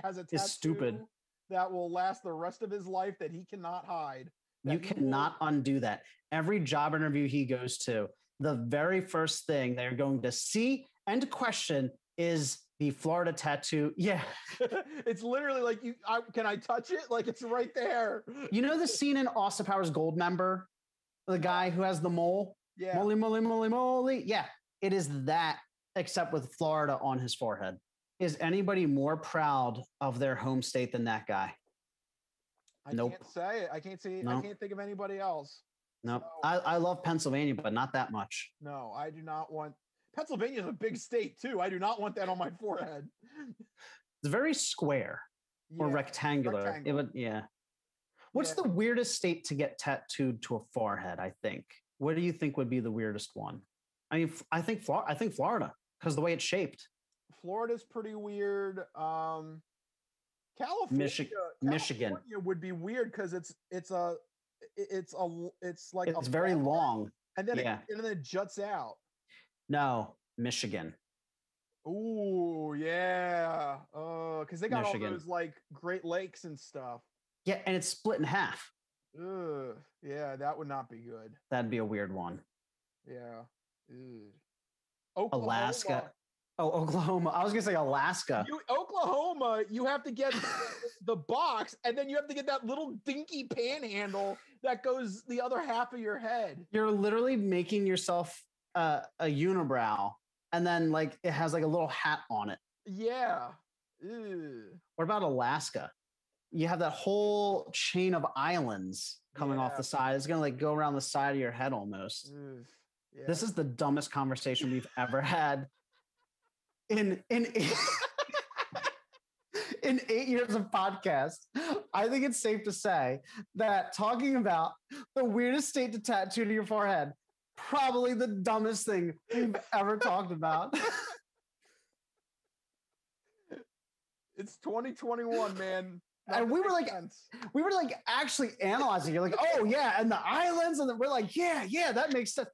has a tattoo stupid that will last the rest of his life that he cannot hide. You cannot undo that. Every job interview he goes to, the very first thing they're going to see and question is the Florida tattoo. Yeah. It's literally like, can I touch it? Like, it's right there. You know the scene in Austin Powers Goldmember? The guy who has the mole? Yeah. Moly, moly, moly, moly. Yeah. It is that, except with Florida on his forehead. Is anybody more proud of their home state than that guy? Nope. Can't say it. I can't say it. Nope. I can't think of anybody else. Nope. So, I love Pennsylvania, but not that much. No, I do not want. Pennsylvania is a big state too. I do not want that on my forehead. It's very square or rectangular. Yeah. What's the weirdest state to get tattooed to a forehead? I think. What do you think would be the weirdest one? I mean, I think Florida, because the way it's shaped. Florida's pretty weird. California would be weird because it's very long, and then it juts out. No, Michigan. Ooh, yeah. Because they got Michigan. All those like Great Lakes and stuff. Yeah, and it's split in half. Ugh, yeah, that would not be good. That'd be a weird one. Yeah. Ugh. Alaska. Oh, Oklahoma. I was going to say Alaska. Oklahoma, you have to get the box, and then you have to get that little dinky panhandle that goes the other half of your head. You're literally making yourself a unibrow, and then like it has like a little hat on it. Yeah. Ew. What about Alaska? You have that whole chain of islands coming off the side. It's going to like go around the side of your head almost. Yeah. This is the dumbest conversation we've ever had. In 8 years of podcast, I think it's safe to say that talking about the weirdest state to tattoo to your forehead, probably the dumbest thing we've ever talked about. It's 2021, man. And we were like actually analyzing it. Like, oh yeah, and the islands, and we're like, yeah, that makes sense.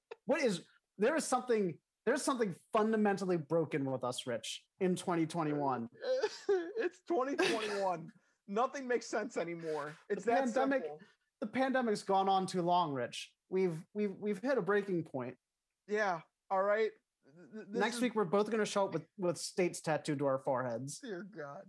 There's something fundamentally broken with us, Rich, in 2021. It's 2021. Nothing makes sense anymore. It's that pandemic. simple. The pandemic's gone on too long, Rich. We've hit a breaking point. Yeah. All right. Next week we're both going to show up with states tattooed to our foreheads. Dear God.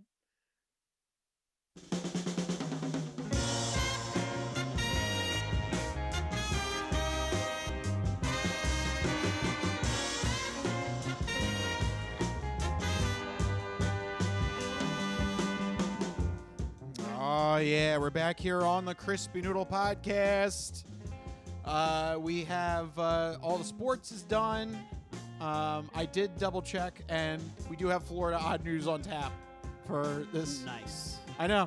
Oh, yeah. We're back here on the Crispy Noodle Podcast. We have all the sports is done. I did double check, and we do have Florida Odd News on tap for this. Nice. I know.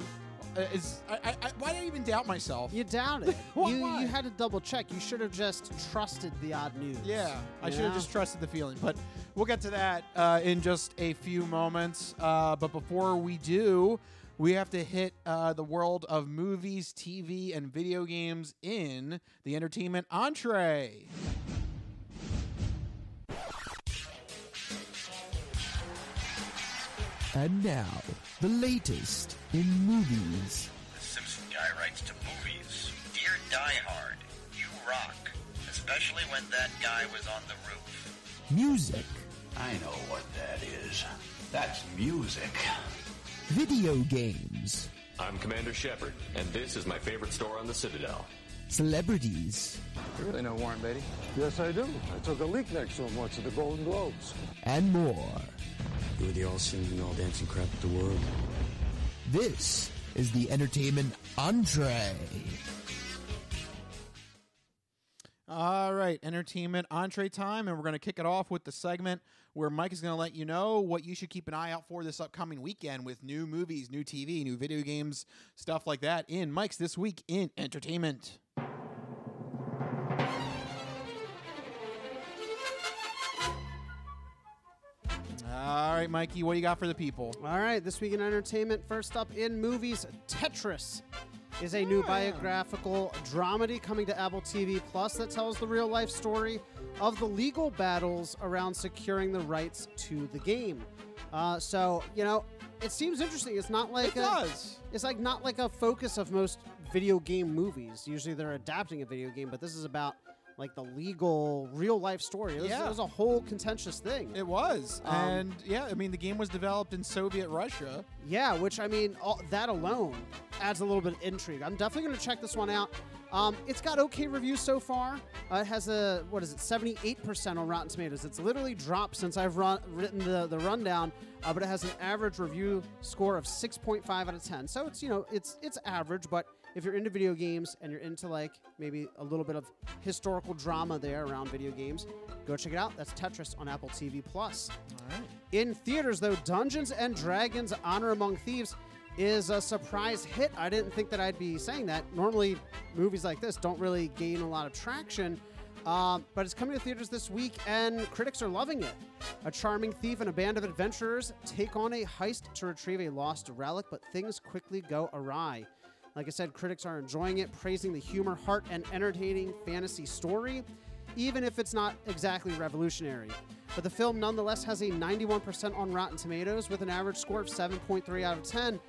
Why did I even doubt myself? You doubted. Why? You had to double check. You should have just trusted the odd news. Yeah, I should have just trusted the feeling. But we'll get to that in just a few moments. But before we do, we have to hit the world of movies, TV, and video games in the entertainment entree. And now, the latest in movies. The Simpson guy writes to movies. Dear Die Hard, you rock. Especially when that guy was on the roof. Music. I know what that is. That's music. Video games. I'm Commander Shepard, and this is my favorite store on the Citadel. Celebrities. You really know Warren Beatty? Yes, I do. I took a leak next to him once at the Golden Globes. And more. You're the all-singing, all-dancing crap of the world. This is the entertainment entree. All right, entertainment entree time, and we're going to kick it off with the segment where Mike is going to let you know what you should keep an eye out for this upcoming weekend with new movies, new TV, new video games, stuff like that in Mike's This Week in Entertainment. All right, Mikey, what do you got for the people? All right, this week in entertainment, first up in movies, Tetris is a new biographical dramedy coming to Apple TV Plus that tells the real-life story of the legal battles around securing the rights to the game. So, it seems interesting. It's not like it's like not like a focus of most video game movies. Usually they're adapting a video game, but this is about like the legal real life story. It was a whole contentious thing. It was. And the game was developed in Soviet Russia. Yeah, which that alone adds a little bit of intrigue. I'm definitely going to check this one out. It's got okay reviews so far. It has 78% on Rotten Tomatoes. It's literally dropped since I've written the rundown, but it has an average review score of 6.5 out of 10. So it's average, but if you're into video games and you're into like maybe a little bit of historical drama there around video games, go check it out. That's Tetris on Apple TV Plus. All right. In theaters, though, Dungeons and Dragons: Honor Among Thieves is a surprise hit. I didn't think that I'd be saying that. Normally, movies like this don't really gain a lot of traction, but it's coming to theaters this week, and critics are loving it. A charming thief and a band of adventurers take on a heist to retrieve a lost relic, but things quickly go awry. Like I said, critics are enjoying it, praising the humor, heart, and entertaining fantasy story, even if it's not exactly revolutionary. But the film nonetheless has a 91% on Rotten Tomatoes with an average score of 7.3 out of 10.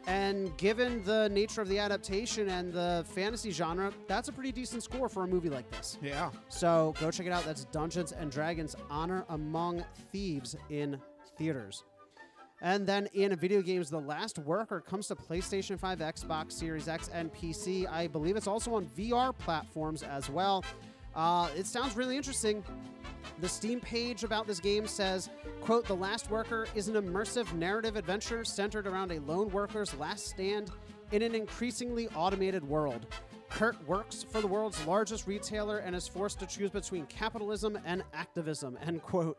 And given the nature of the adaptation and the fantasy genre, that's a pretty decent score for a movie like this. Yeah. So go check it out. That's Dungeons and Dragons: Honor Among Thieves in theaters. And then in video games, The Last Worker comes to PlayStation 5, Xbox Series X, and PC. I believe it's also on VR platforms as well. It sounds really interesting. The Steam page about this game says, quote, The Last Worker is an immersive narrative adventure centered around a lone worker's last stand in an increasingly automated world. Kurt works for the world's largest retailer and is forced to choose between capitalism and activism, end quote.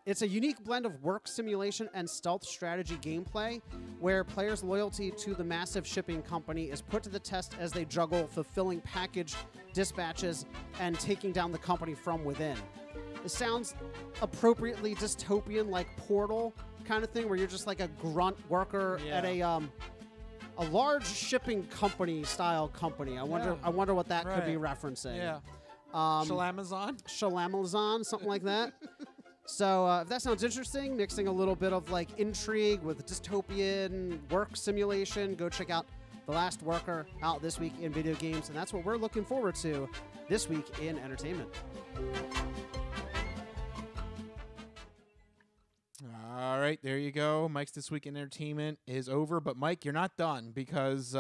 It's a unique blend of work simulation and stealth strategy gameplay, where players' loyalty to the massive shipping company is put to the test as they juggle fulfilling package dispatches and taking down the company from within. It sounds appropriately dystopian, like Portal kind of thing, where you're just like a grunt worker at a large shipping company style company. I wonder what that could be referencing. Yeah. Shalamazon? Shalamazon, something like that. So if that sounds interesting, mixing a little bit of like intrigue with dystopian work simulation, go check out The Last Worker out this week in video games. And that's what we're looking forward to this week in entertainment. All right, there you go. Mike's This Week in Entertainment is over. But, Mike, you're not done because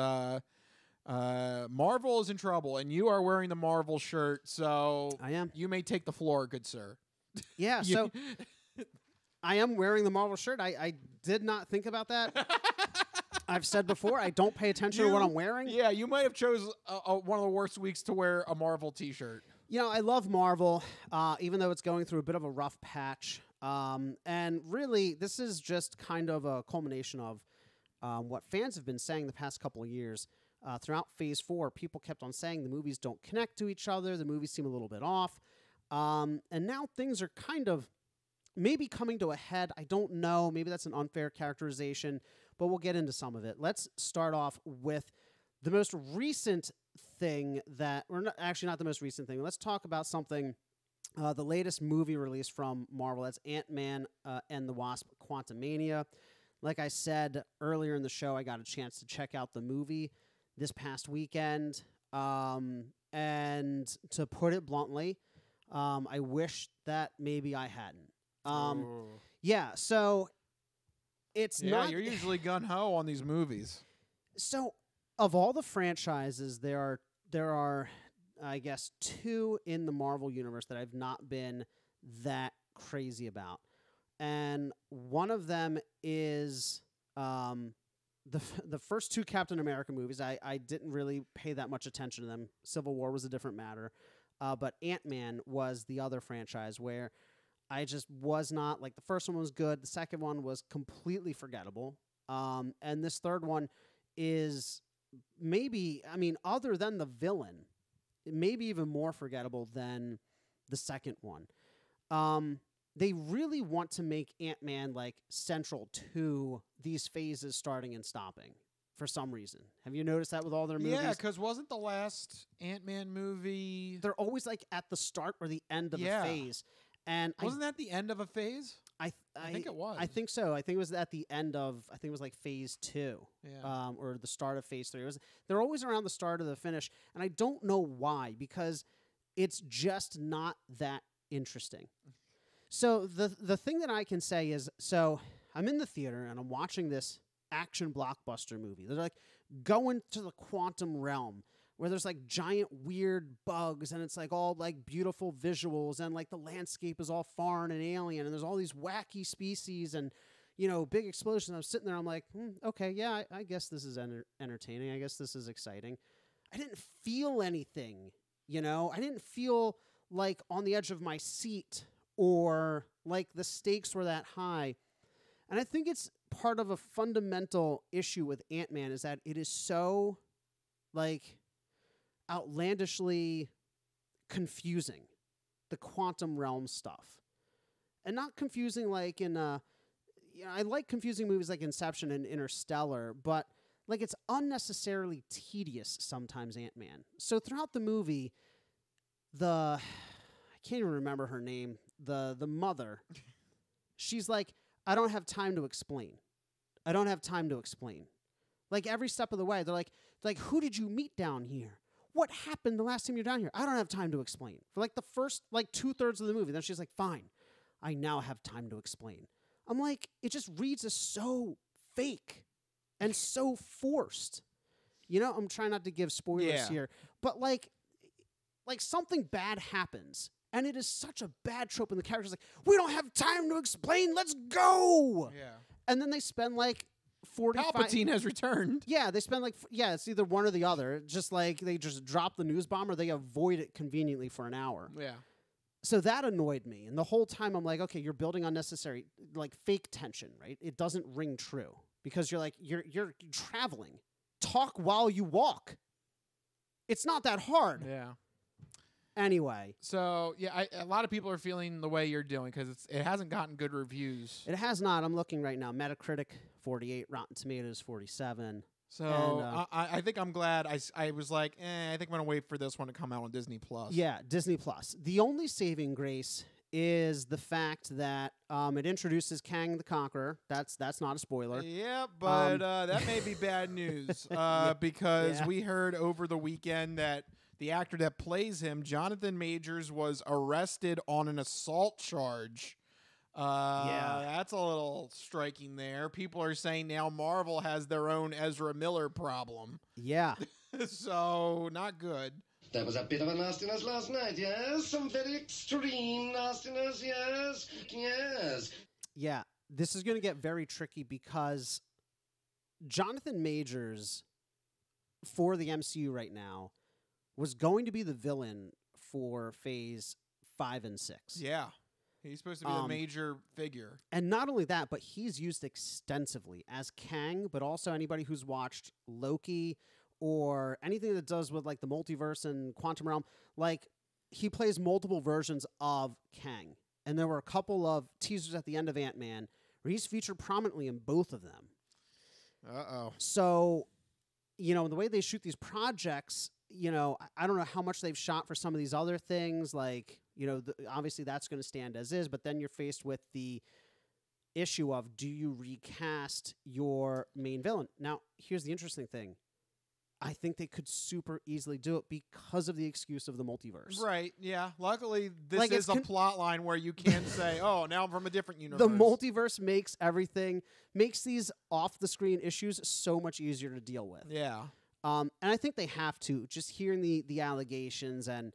Marvel is in trouble, and you are wearing the Marvel shirt. So I am. You may take the floor, good sir. Yeah, so I am wearing the Marvel shirt. I did not think about that. I've said before, I don't pay attention to what I'm wearing. Yeah, you might have chose one of the worst weeks to wear a Marvel T-shirt. You know, I love Marvel, even though it's going through a bit of a rough patch. And really, this is just kind of a culmination of what fans have been saying the past couple of years. Throughout Phase 4, people kept on saying the movies don't connect to each other. The movies seem a little bit off. And now things are kind of maybe coming to a head. I don't know. Maybe that's an unfair characterization, but we'll get into some of it. Let's start off with the most recent thing or not the most recent thing. Let's talk about something, the latest movie release from Marvel. That's Ant-Man and the Wasp: Quantumania. Like I said earlier in the show, I got a chance to check out the movie this past weekend. And to put it bluntly, I wish that maybe I hadn't. Yeah, so it's not... Yeah, you're usually gun-ho on these movies. So, of all the franchises, there are, I guess, 2 in the Marvel universe that I've not been that crazy about. And one of them is the first 2 Captain America movies. I didn't really pay that much attention to them. Civil War was a different matter. But Ant-Man was the other franchise where I just was not, like, the first one was good. The second one was completely forgettable. And this third one is maybe, other than the villain, maybe even more forgettable than the second one. They really want to make Ant-Man, like, central to these phases starting and stopping. For some reason. Have you noticed that with all their movies? Yeah, because wasn't the last Ant-Man movie... They're always like at the start or the end of a phase. And wasn't that the end of a phase? I think it was. I think so. I think it was at the end of, I think it was like Phase 2. Yeah. Or the start of Phase 3. They're always around the start of the finish. And I don't know why, because it's just not that interesting. So the thing that I can say is, so I'm in the theater and I'm watching this action blockbuster movie. They're like going to the quantum realm where there's like giant weird bugs and it's like all like beautiful visuals and like the landscape is all foreign and alien and there's all these wacky species and, you know, big explosions. I'm sitting there, I'm like, okay, yeah, I guess this is entertaining. I guess this is exciting. I didn't feel anything, you know? I didn't feel like on the edge of my seat or like the stakes were that high. And I think it's part of a fundamental issue with Ant-Man is that it is so, like, outlandishly confusing, the quantum realm stuff. And not confusing like in, I like confusing movies like Inception and Interstellar, but, like, it's unnecessarily tedious sometimes, Ant-Man. So throughout the movie, I can't even remember her name, the mother, she's like, I don't have time to explain. I don't have time to explain. Like, every step of the way, they're like, who did you meet down here? What happened the last time you're down here? I don't have time to explain. For, like, the first, like, 2/3 of the movie. Then she's like, fine, I now have time to explain. I'm like, it just reads as so fake and so forced. I'm trying not to give spoilers here, but like something bad happens, and it is such a bad trope, and the character's like, we don't have time to explain, let's go. Yeah. And then they spend like 45... Palpatine has returned. Yeah, they spend like... Yeah, it's either one or the other. Just like they just drop the news bomb or they avoid it conveniently for an hour. Yeah. So that annoyed me. And the whole time I'm like, okay, you're building unnecessary, like fake tension, right? It doesn't ring true because you're like, you're traveling. Talk while you walk. It's not that hard. Yeah. Anyway. So, yeah, a lot of people are feeling the way you're doing because it hasn't gotten good reviews. It has not. I'm looking right now. Metacritic, 48. Rotten Tomatoes, 47. So, and, I think I'm glad. I was like, I think I'm going to wait for this one to come out on Disney+. Yeah, Disney+. The only saving grace is the fact that it introduces Kang the Conqueror. That's not a spoiler. Yeah, but that may be bad news because we heard over the weekend that the actor that plays him, Jonathan Majors, was arrested on an assault charge. That's a little striking there. People are saying now Marvel has their own Ezra Miller problem. Yeah. So, not good. There was a bit of a nastiness last night, yes? Some very extreme nastiness, yes? Yes. Yeah, this is going to get very tricky because Jonathan Majors, for the MCU right now, was going to be the villain for Phase 5 and 6. Yeah. He's supposed to be the major figure. And not only that, but he's used extensively as Kang, but also anybody who's watched Loki or anything that does with like the multiverse and quantum realm, like he plays multiple versions of Kang. And there were a couple of teasers at the end of Ant-Man where he's featured prominently in both of them. Uh-oh. So, the way they shoot these projects, I don't know how much they've shot for some of these other things. Like, obviously that's going to stand as is, but then you're faced with the issue of, do you recast your main villain? Now, here's the interesting thing. I think they could super easily do it because of the excuse of the multiverse. Right, yeah. Luckily, this is a plot line where you can't say, oh, now I'm from a different universe. The multiverse makes these off-the-screen issues so much easier to deal with. Yeah. And I think they have to, just hearing the allegations and,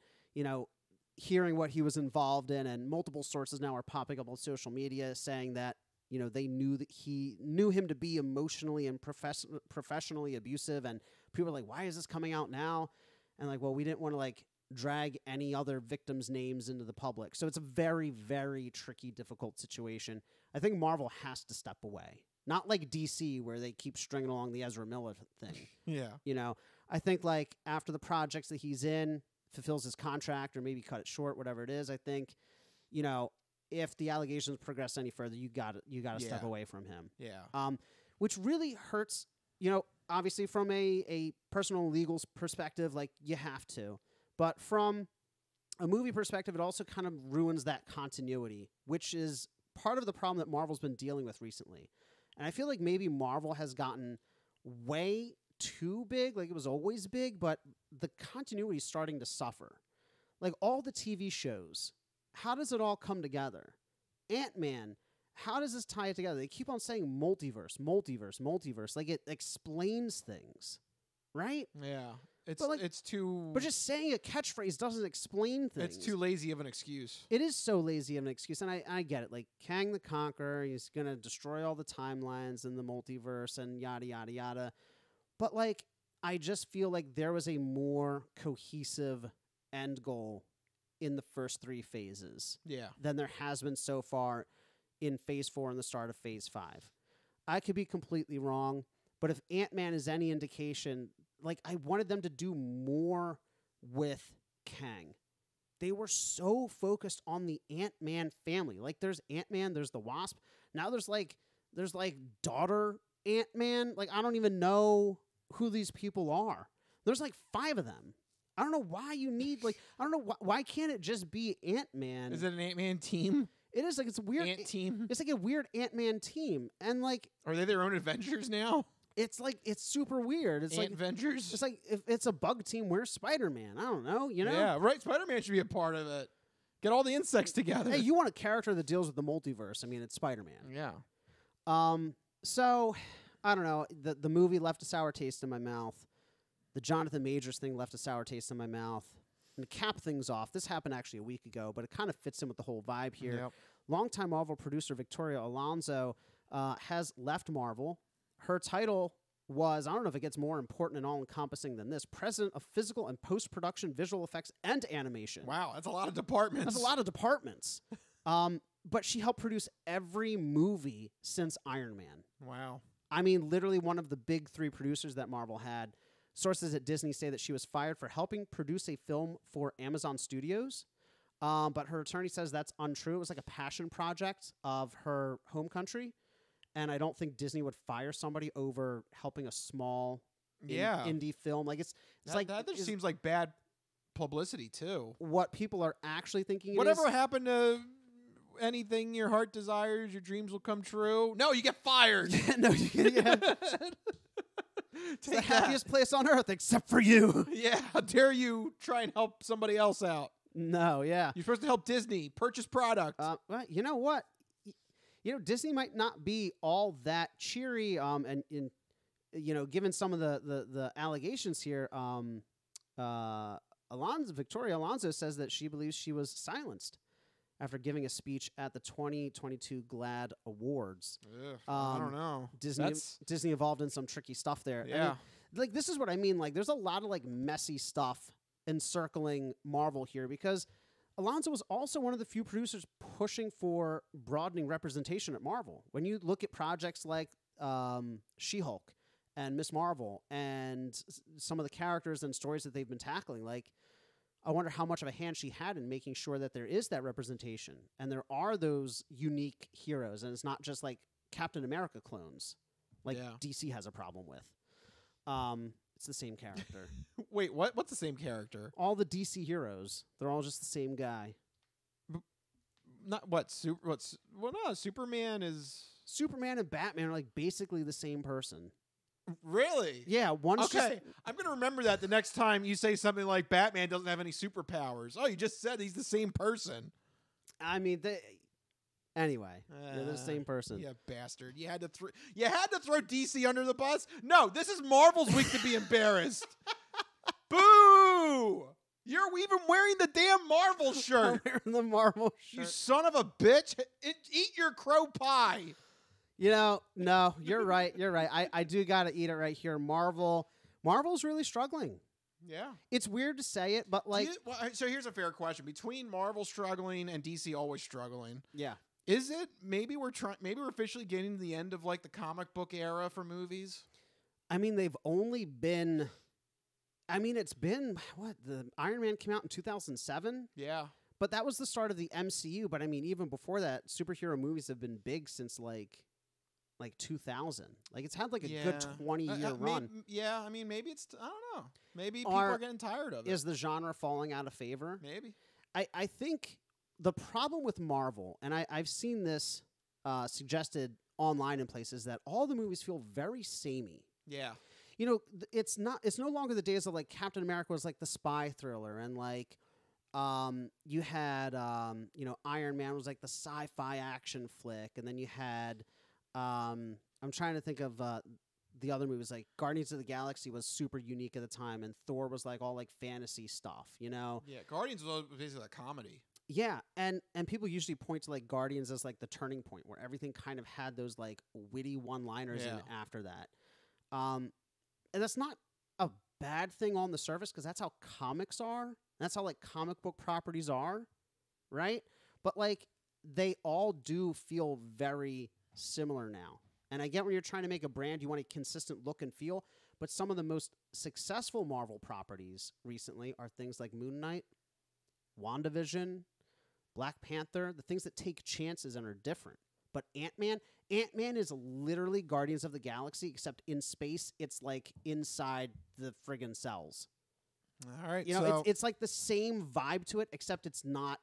hearing what he was involved in, and multiple sources now are popping up on social media saying that, they knew him to be emotionally and professionally abusive, and people are like, why is this coming out now? And like, well, we didn't want to like drag any other victims' names into the public. So it's a very, very tricky, difficult situation. I think Marvel has to step away. Not like DC where they keep stringing along the Ezra Miller thing. Yeah. I think like after the projects that he's in, fulfills his contract or maybe cut it short, whatever it is, I think, if the allegations progress any further, you got to step away from him. Yeah. Which really hurts, obviously from a personal legal perspective, like you have to. But from a movie perspective, it also kind of ruins that continuity, which is part of the problem that Marvel's been dealing with recently. And I feel like maybe Marvel has gotten way too big, like it was always big, but the continuity is starting to suffer. Like all the TV shows, how does it all come together? Ant-Man, how does this tie it together? They keep on saying multiverse, multiverse, multiverse. Like it explains things, right? Yeah. It's too... But just saying a catchphrase doesn't explain things. It's too lazy of an excuse. It is so lazy of an excuse, and I get it. Like, Kang the Conqueror, he's going to destroy all the timelines in the multiverse and yada, yada, yada. But, like, I just feel like there was a more cohesive end goal in the first 3 phases than there has been so far in Phase 4 and the start of Phase 5. I could be completely wrong, but if Ant-Man is any indication... Like, I wanted them to do more with Kang. They were so focused on the Ant-Man family. Like, there's Ant-Man, there's the Wasp. Now there's daughter Ant-Man. Like, I don't even know who these people are. There's, 5 of them. I don't know why you need, I don't know, why can't it just be Ant-Man? Is it an Ant-Man team? It is, it's a weird... Ant team? It's like a weird Ant-Man team. And, Are they their own Avengers now? It's super weird. It's Avengers? It's like if it's a bug team, where's Spider-Man? I don't know, Yeah, right. Spider-Man should be a part of it. Get all the insects together. Hey, you want a character that deals with the multiverse? I mean, it's Spider-Man. Yeah. So I don't know. The movie left a sour taste in my mouth. The Jonathan Majors thing left a sour taste in my mouth. And to cap things off, this happened actually a week ago, but it kind of fits in with the whole vibe here. Yep. Longtime Marvel producer Victoria Alonso has left Marvel. Her title was, I don't know if it gets more important and all-encompassing than this, President of Physical and Post-Production Visual Effects and Animation. Wow, that's a lot of departments. That's a lot of departments. But she helped produce every movie since Iron Man. Wow. I mean, literally one of the big 3 producers that Marvel had. Sources at Disney say that she was fired for helping produce a film for Amazon Studios. But her attorney says that's untrue. It was like a passion project of her home country. And I don't think Disney would fire somebody over helping a small indie film. Like it's like that just seems like bad publicity too. What people are actually thinking. Whatever happened to anything your heart desires, your dreams will come true. No, you get fired. No, it's the happiest place on earth except for you. Yeah, how dare you try and help somebody else out? No, yeah. You're supposed to help Disney purchase product. Well, you know what? Disney might not be all that cheery. And given some of the allegations here, Victoria Alonso says that she believes she was silenced after giving a speech at the 2022 GLAAD Awards. I don't know. Disney involved in some tricky stuff there. Yeah. This is what I mean. Like, there's a lot of messy stuff encircling Marvel here because Alonso was also one of the few producers pushing for broadening representation at Marvel. When you look at projects like She-Hulk and Ms. Marvel and some of the characters and stories that they've been tackling, I wonder how much of a hand she had in making sure that there is that representation and there are those unique heroes, and it's not just like Captain America clones, DC has a problem with. It's the same character. Wait, what? What's the same character? All the DC heroes, they're all just the same guy. Not what? No, Superman and Batman are basically the same person. Really? Yeah. Okay. I'm going to remember that the next time you say something like Batman doesn't have any superpowers. Oh, you just said he's the same person. I mean, anyway, they're the same person. You bastard. You had to throw DC under the bus? No, this is Marvel's week to be embarrassed. Boo! You're even wearing the damn Marvel shirt. I'm wearing the Marvel shirt. You son of a bitch. Eat your crow pie. No, you're right. You're right. I do got to eat it right here. Marvel's really struggling. Yeah. It's weird to say it, but so here's a fair question. Between Marvel struggling and DC always struggling. Yeah. Is it maybe we're officially getting to the end of the comic book era for movies? I mean, they've only been it's been the Iron Man came out in 2007? Yeah. But that was the start of the MCU, but I mean even before that, superhero movies have been big since 2000. It's had a good 20-year run. I mean, maybe it's I don't know. Maybe people are getting tired of it. Is the genre falling out of favor? Maybe. I think the problem with Marvel, and I've seen this suggested online in places, that all the movies feel very samey. Yeah. It's no longer the days of Captain America was the spy thriller, and you had Iron Man was the sci-fi action flick, and then you had I'm trying to think of the other movies, Guardians of the Galaxy was super unique at the time, and Thor was all fantasy stuff, Yeah, Guardians was basically a comedy. Yeah, and people usually point to Guardians as the turning point where everything kind of had those witty one-liners in after that. And that's not a bad thing on the surface because that's how comics are. That's how comic book properties are, right? But they all do feel very similar now. And I get when you're trying to make a brand, you want a consistent look and feel. But some of the most successful Marvel properties recently are things like Moon Knight, WandaVision, Black Panther, the things that take chances and are different. But Ant-Man is literally Guardians of the Galaxy, except in space, it's inside the friggin' cells. All right. It's the same vibe to it, except it's not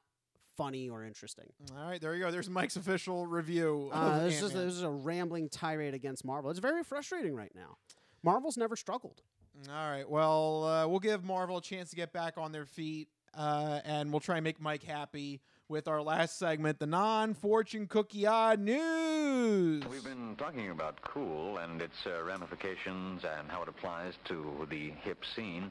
funny or interesting. All right, there you go. There's Mike's official review. This is a rambling tirade against Marvel. It's very frustrating right now. Marvel's never struggled. All right. Well, we'll give Marvel a chance to get back on their feet. and we'll try and make Mike happy with our last segment, the non-fortune cookie odd news. We've been talking about cool and its ramifications and how it applies to the hip scene.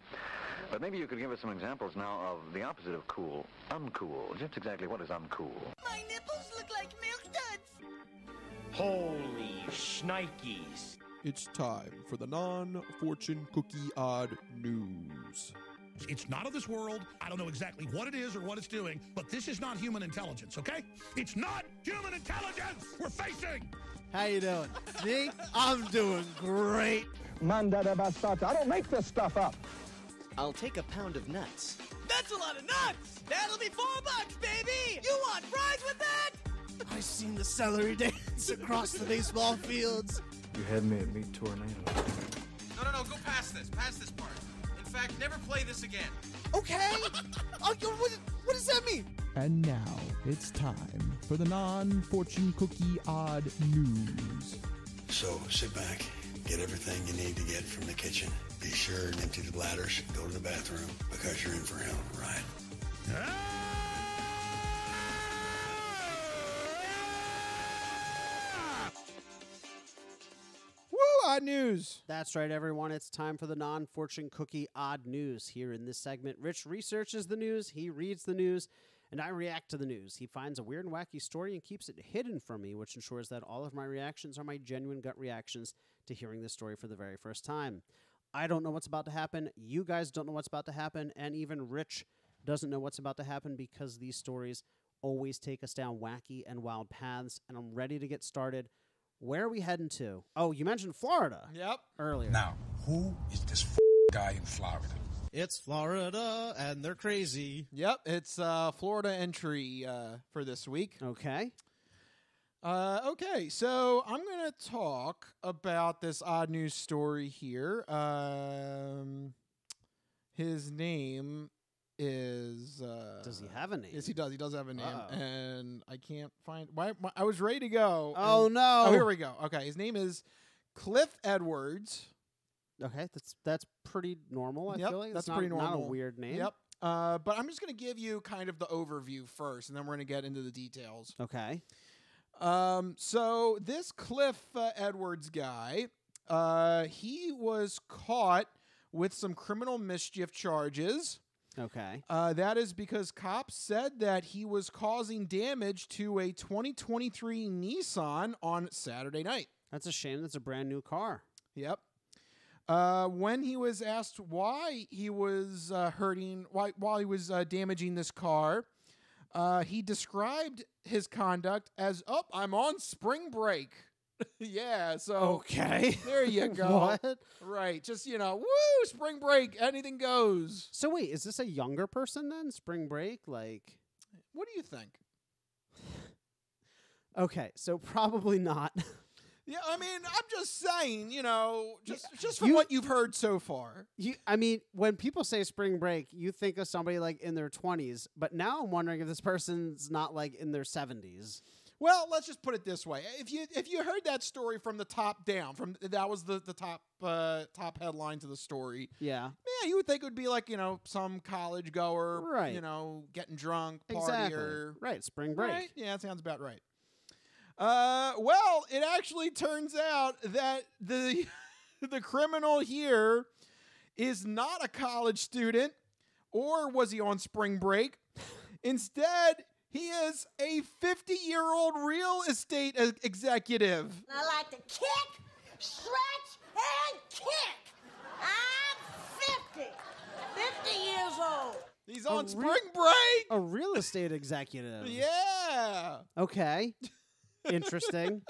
But maybe you could give us some examples now of the opposite of cool, uncool. Just exactly what is uncool? My nipples look like milk duds. Holy shnikes. It's time for the non-fortune cookie odd news. It's not of this world. I don't know exactly what it is or what it's doing, but this is not human intelligence, okay? It's not human intelligence we're facing! How you doing? Me? I'm doing great. Manda bastards. I don't make this stuff up. I'll take a pound of nuts. That's a lot of nuts. That'll be $4, baby. You want fries with that? I seen the celery dance across the baseball fields. You had me at meet tornado. No, go past this part. In fact, never play this again. Okay. What does that mean? And now it's time for the non-fortune cookie odd news. So sit back, get everything you need to get from the kitchen. Be sure and empty the bladders, go to the bathroom, because you're in for a hell of a ride. Odd news. That's right, everyone. It's time for the non-fortune cookie odd news. Here in this segment, Rich researches the news, he reads the news, and I react to the news. He finds a weird and wacky story and keeps it hidden from me, which ensures that all of my reactions are my genuine gut reactions to hearing this story for the very first time. I don't know what's about to happen. You guys don't know what's about to happen. And even Rich doesn't know what's about to happen because these stories always take us down wacky and wild paths. And I'm ready to get started. Where are we heading to? Oh, you mentioned Florida. Yep. Earlier. Now, who is this guy in Florida? It's Florida, and they're crazy. Yep, it's Florida entry for this week. Okay. Okay, so I'm going to talk about this odd news story here. His name is... does he have a name? Yes, he does. He does have a name. And I can't find... Why I was ready to go. Oh, no. Oh, here we go. Okay, his name is Cliff Edwards. Okay, that's pretty normal, I feel like. That's not, pretty normal. Not a weird name. Yep. But I'm just going to give you kind of the overview first, and then we're going to get into the details. Okay. So this Cliff Edwards guy, he was caught with some criminal mischief charges. Okay. That is because cops said that he was causing damage to a 2023 Nissan on Saturday night. That's a shame. That's a brand new car. Yep. When he was asked why he was while he was damaging this car, he described his conduct as, I'm on spring break. Yeah, so okay. There you go. What? Right. Just, woo, spring break, anything goes. So wait, is this a younger person then? Spring break? Like, what do you think? Okay, so probably not. Yeah, I mean, I'm just saying, just from what you've heard so far. I mean, when people say spring break, you think of somebody like in their 20s, but now I'm wondering if this person's not like in their 70s. Well, let's just put it this way: if you heard that story from the top down, that was the top headline to the story. Yeah, you would think it would be like some college goer, right? Getting drunk, partier, exactly. Right? Spring break. Right? Yeah, that sounds about right. Well, it actually turns out that the criminal here is not a college student, or was he on spring break? Instead, he is a 50-year-old real estate executive. I like to kick, stretch, and kick. I'm 50 years old. He's on spring break. A real estate executive. Yeah. Okay. Interesting.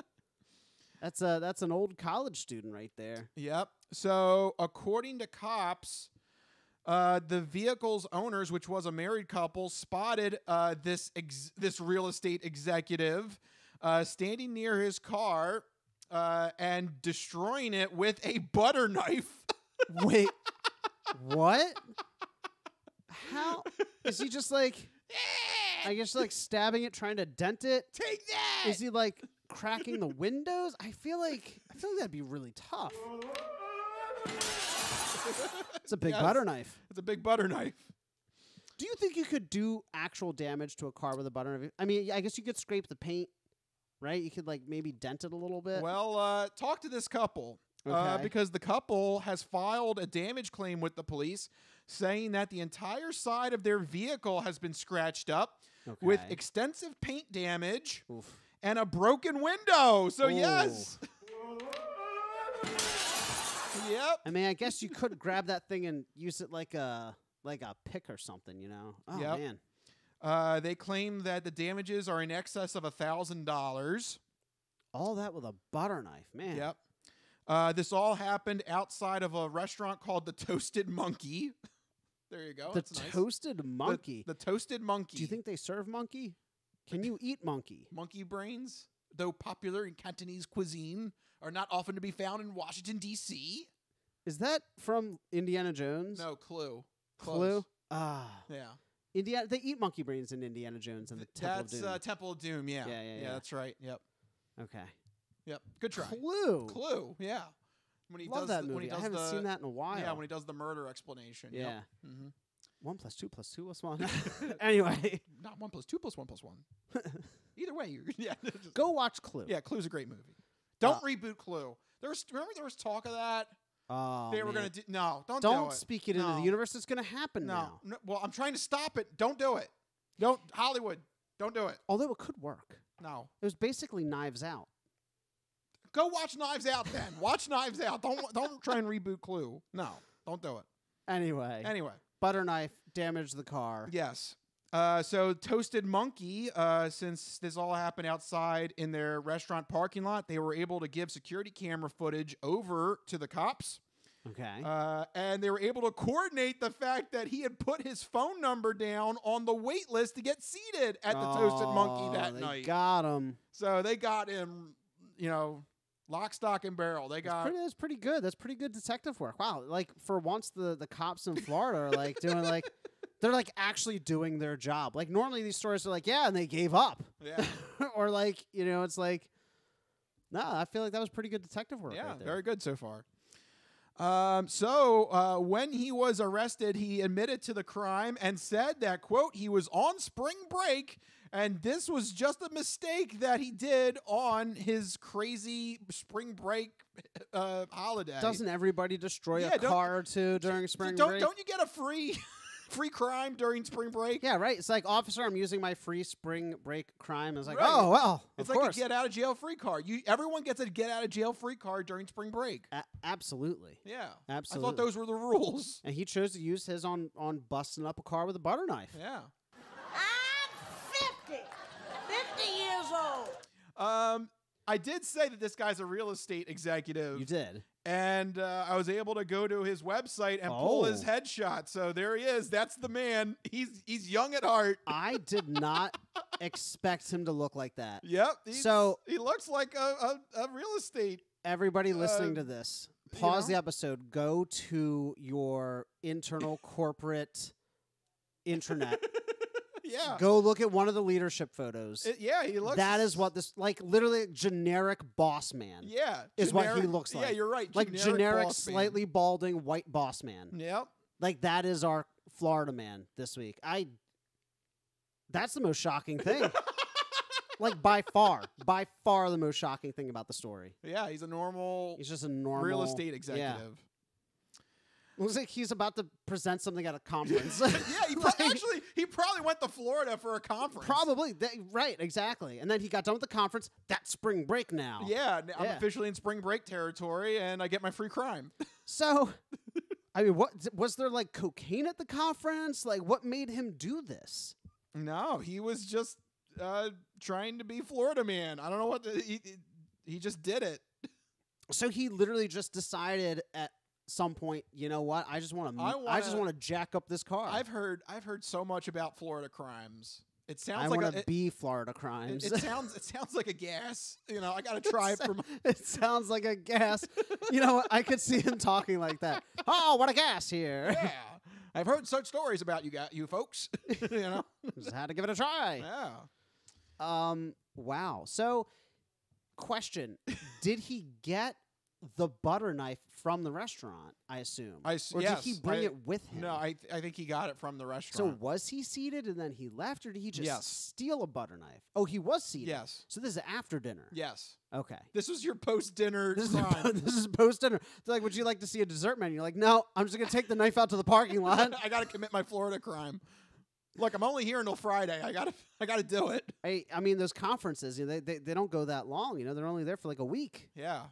That's an old college student right there. Yep. So according to cops, the vehicle's owners, which was a married couple, spotted this real estate executive standing near his car and destroying it with a butter knife. Wait, what? How is he just like? I guess like stabbing it, trying to dent it. Take that. Is he like cracking the windows? I feel like that'd be really tough. It's a big butter knife. It's a big butter knife. Do you think you could do actual damage to a car with a butter knife? I mean, I guess you could scrape the paint, right? You could like maybe dent it a little bit. Well, talk to this couple. Okay. Because the couple has filed a damage claim with the police, saying that the entire side of their vehicle has been scratched up with extensive paint damage and a broken window. So, yes. Yep. I mean, I guess you could grab that thing and use it like a pick or something, you know? Oh, man. They claim that the damages are in excess of $1,000. All that with a butter knife, man. Yep. This all happened outside of a restaurant called the Toasted Monkey. There you go. The That's nice. Toasted Monkey. The Toasted Monkey. Do you think they serve monkey? Can you eat monkey? Monkey brains, though popular in Cantonese cuisine, are not often to be found in Washington, D.C. Is that from Indiana Jones? No, Clue. Clue? Ah. Yeah. They eat monkey brains in Indiana Jones and the Temple of Doom. That's Temple of Doom, yeah. Yeah, that's right. Yep. Okay. Yep. Good try. Clue, yeah. When he Love does that movie. I haven't seen that in a while. Yeah, when he does the murder explanation. Yeah. Yep. Mm-hmm. 1 + 2 + 2 = 1. Anyway. Not 1 + 2 + 1 + 1. Either way, go watch Clue. Yeah, Clue's a great movie. Don't reboot Clue. Remember there was talk of that? Oh, they were going to do... No, don't do it. Speak it into the universe. It's going to happen now. No. Well, I'm trying to stop it. Don't do it. Hollywood, don't do it. Although it could work. No. It was basically Knives Out. Go watch Knives Out then. Watch Knives Out. Don't try and reboot Clue. No, don't do it. Anyway. Butter knife damaged the car. Yes. So Toasted Monkey, since this all happened outside in their restaurant parking lot, they were able to give security camera footage over to the cops. Okay. And they were able to coordinate the fact that he had put his phone number down on the wait list to get seated at the Toasted Monkey that night. They got him. So they got him, lock, stock, and barrel. That's pretty good. That's pretty good detective work. Wow. Like, for once, the cops in Florida are, like, doing, like... They're, like, actually doing their job. Like, normally these stories are like, yeah, and they gave up. Yeah. Or, like, it's like... No, I feel like that was pretty good detective work right there. Very good so far. So when he was arrested, he admitted to the crime and said that, quote, he was on spring break and this was just a mistake that he did on his crazy spring break holiday. Doesn't everybody destroy a car or two during spring break? Don't you get a free crime during spring break? Yeah, right. It's like, officer, I'm using my free spring break crime. It's like, right. Oh, well, it's of like course. a get out of jail free card. Everyone gets a get out of jail free card during spring break. Absolutely. Yeah. Absolutely. I thought those were the rules. And he chose to use his on busting up a car with a butter knife. Yeah. I'm 50 years old. I did say that this guy's a real estate executive. You did. And I was able to go to his website and pull his headshot. So there he is. That's the man. He's young at heart. I did not expect him to look like that. Yep. So he looks like a real estate. Everybody listening to this, pause the episode. Go to your internal corporate intranet. Yeah. Go look at one of the leadership photos. He looks... That is what this... Like, literally generic boss man. Yeah. Is what he looks like. Yeah, you're right. Like, generic slightly balding white boss man. Yep. Like, that is our Florida man this week. That's the most shocking thing. Like, by far the most shocking thing about the story. Yeah, he's just a normal... real estate executive. Yeah. It looks like he's about to present something at a conference. Yeah, he probably went to Florida for a conference. Probably. Right, exactly. And then he got done with the conference. That's spring break now. Yeah, I'm officially in spring break territory, and I get my free crime. So, I mean, what was there, like, cocaine at the conference? Like, what made him do this? No, he was just trying to be Florida man. I don't know what... he just did it. So he literally just decided at some point, you know what? I just want to jack up this car. I've heard so much about Florida crimes. It sounds I like want to be Florida crimes. It sounds like a gas. I got to try it for my... It sounds like a gas. I could see him talking like that. Oh, what a gas here. Yeah. I've heard such stories about you folks. Just had to give it a try. Yeah. Wow. So, question: did he get the butter knife from the restaurant, I assume. Or yes, did he bring it with him? No, I think he got it from the restaurant. So was he seated and then he left, or did he just steal a butter knife? Oh, he was seated. Yes. So this is after dinner. Yes. Okay. This was your post-dinner This crime. is post-dinner. They're like, would you like to see a dessert menu? You're like, no, I'm just going to take the knife out to the parking lot. I got to commit my Florida crime. Look, I'm only here until Friday. I gotta do it. I mean, those conferences, they don't go that long. They're only there for like a week. Yeah.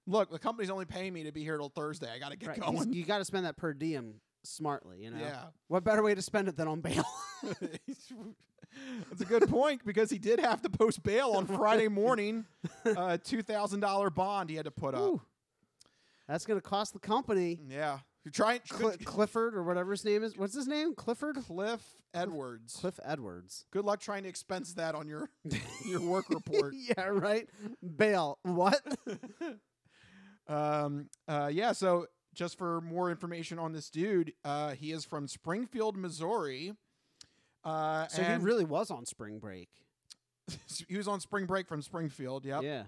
Look, the company's only paying me to be here till Thursday. I got to get going. You got to spend that per diem smartly. Yeah. What better way to spend it than on bail? That's a good point, because he did have to post bail on Friday morning. $2,000 bond he had to put up. That's going to cost the company. Yeah. Clifford or whatever his name is. What's his name? Clifford? Cliff Edwards. Cliff Edwards. Good luck trying to expense that on your work report. Yeah, right. Bail. What? Yeah, so just for more information on this dude, he is from Springfield, Missouri. So he really was on spring break. He was on spring break from Springfield, yep. Yeah.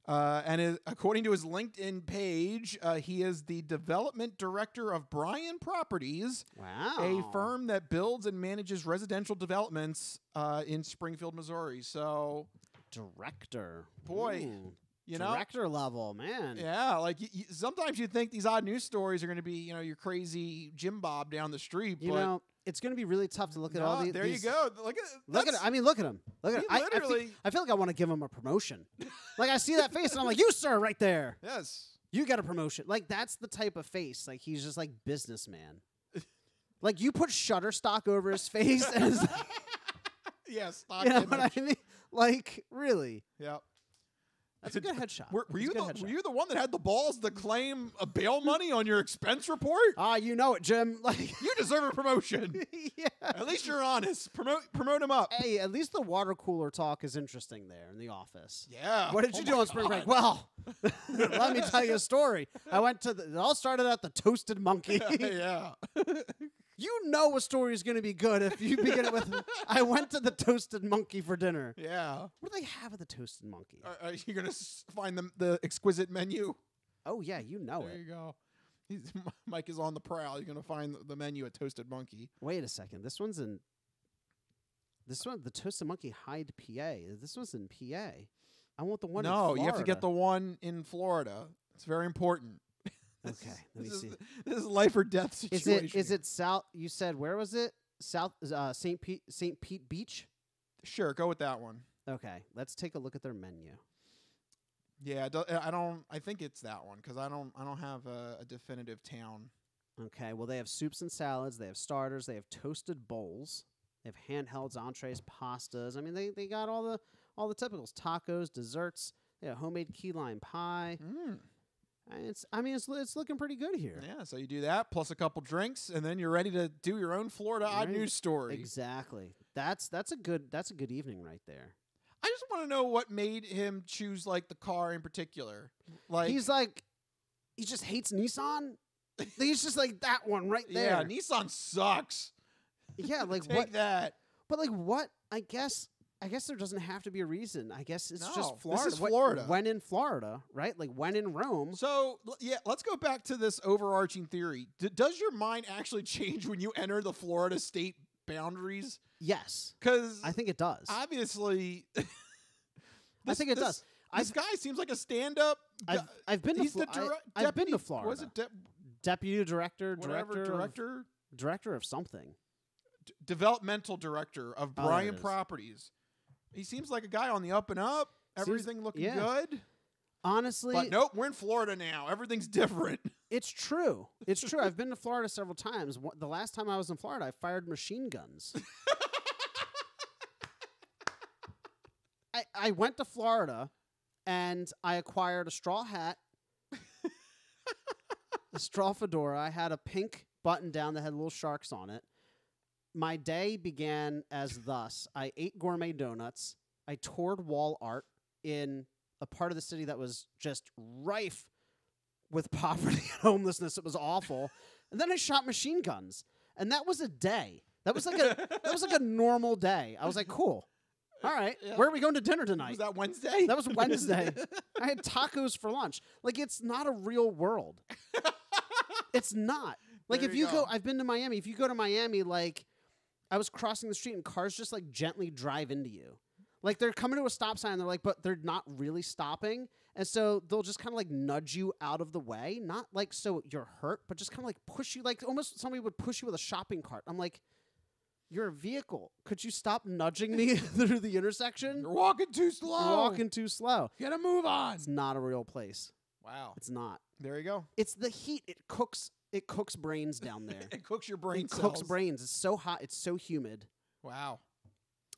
And according to his LinkedIn page, he is the development director of Bryan Properties, a firm that builds and manages residential developments in Springfield, Missouri. So, director, boy, director level, man. Yeah, like sometimes you think these odd news stories are going to be, your crazy Jim Bob down the street. It's going to be really tough to look at all these. There you go. Look at I mean, look at him. Look at him. I feel like I want to give him a promotion. Like, I see that face and I'm like, you, sir, right there. Yes. You got a promotion. Like, that's the type of face. Like, he's just like businessman. Like, you put Shutterstock over his face. And it's like, yeah, stock you know image. what I mean? Like, really. Yep. That's a good headshot. Were you the one that had the balls to claim a bail money on your expense report? You know it, Jim. Like, you deserve a promotion. Yeah. At least you're honest. Promote him up. Hey, at least the water cooler talk is interesting there in the office. Yeah. What did you do on spring break? Well, let me tell you a story. I went to it all started at the Toasted Monkey. Yeah. You know a story is going to be good if you begin it with, I went to the Toasted Monkey for dinner. Yeah. What do they have at the Toasted Monkey? Are you going to find the exquisite menu? Oh, yeah, you know there you go. Mike is on the prowl. He's going to find the menu at Toasted Monkey. Wait a second. The Toasted Monkey Hyde, PA. This one's in PA. I want the one in Florida. No, you have to get the one in Florida. It's very important. Okay, let me see. This is a life or death situation. Is it South? You said where was it? South St. Pete Beach. Sure, go with that one. Okay, let's take a look at their menu. Yeah, I think it's that one because I don't have a definitive town. Okay, well they have soups and salads. They have starters. They have toasted bowls. They have handhelds, entrees, pastas. I mean, they got all the typicals: tacos, desserts. They have homemade key lime pie. It's looking pretty good here. Yeah, so you do that plus a couple drinks, and then you're ready to do your own Florida odd news story. Exactly. That's a good evening right there. I just want to know what made him choose like the car in particular. Like he just hates Nissan. He's just like that one right there. Yeah, Nissan sucks. Yeah, like Take what? that. But like what? I guess there doesn't have to be a reson. I guess it's just Florida. This is Florida. When in Florida, right? Like when in Rome. So, yeah, let's go back to this overarching theory. Does your mind actually change when you enter the Florida state boundaries? Yes. Because I think it does. Obviously. I think it does. This guy seems like a stand-up. I've been to I've been to Florida. Was it deputy director, director of something. Developmental director of Bryan Properties. He seems like a guy on the up and up. Everything looking good. Honestly. But nope, we're in Florida now. Everything's different. It's true. It's true. I've been to Florida several times. The last time I was in Florida, I fired machine guns. I went to Florida and I acquired a straw hat, a straw fedora. I had a pink button down that had little sharks on it. My day began as thus. I ate gourmet donuts. I toured wall art in a part of the city that was just rife with poverty and homelessness. It was awful. And then I shot machine guns. And that was a day. That was like a normal day. I was like, cool. All right. Yeah. Where are we going to dinner tonight? Was that Wednesday? That was Wednesday. I had tacos for lunch. Like, it's not a real world. It's not. Like, if you go, I've been to Miami. If you go to Miami, like, I was crossing the street and cars just, like, gently drive into you. Like, they're coming to a stop sign. And they're like, but they're not really stopping. And so they'll just kind of, like, nudge you out of the way. Not, like, so you're hurt, but just kind of, like, push you. Like, almost somebody would push you with a shopping cart. I'm like, you're a vehicle. Could you stop nudging me through the intersection? You're walking too slow. You're walking too slow. Gotta move on. It's not a real place. Wow. It's not. There you go. It's the heat. It cooks brains down there. It cooks your brain cells. It cooks brains. It's so hot. It's so humid. Wow.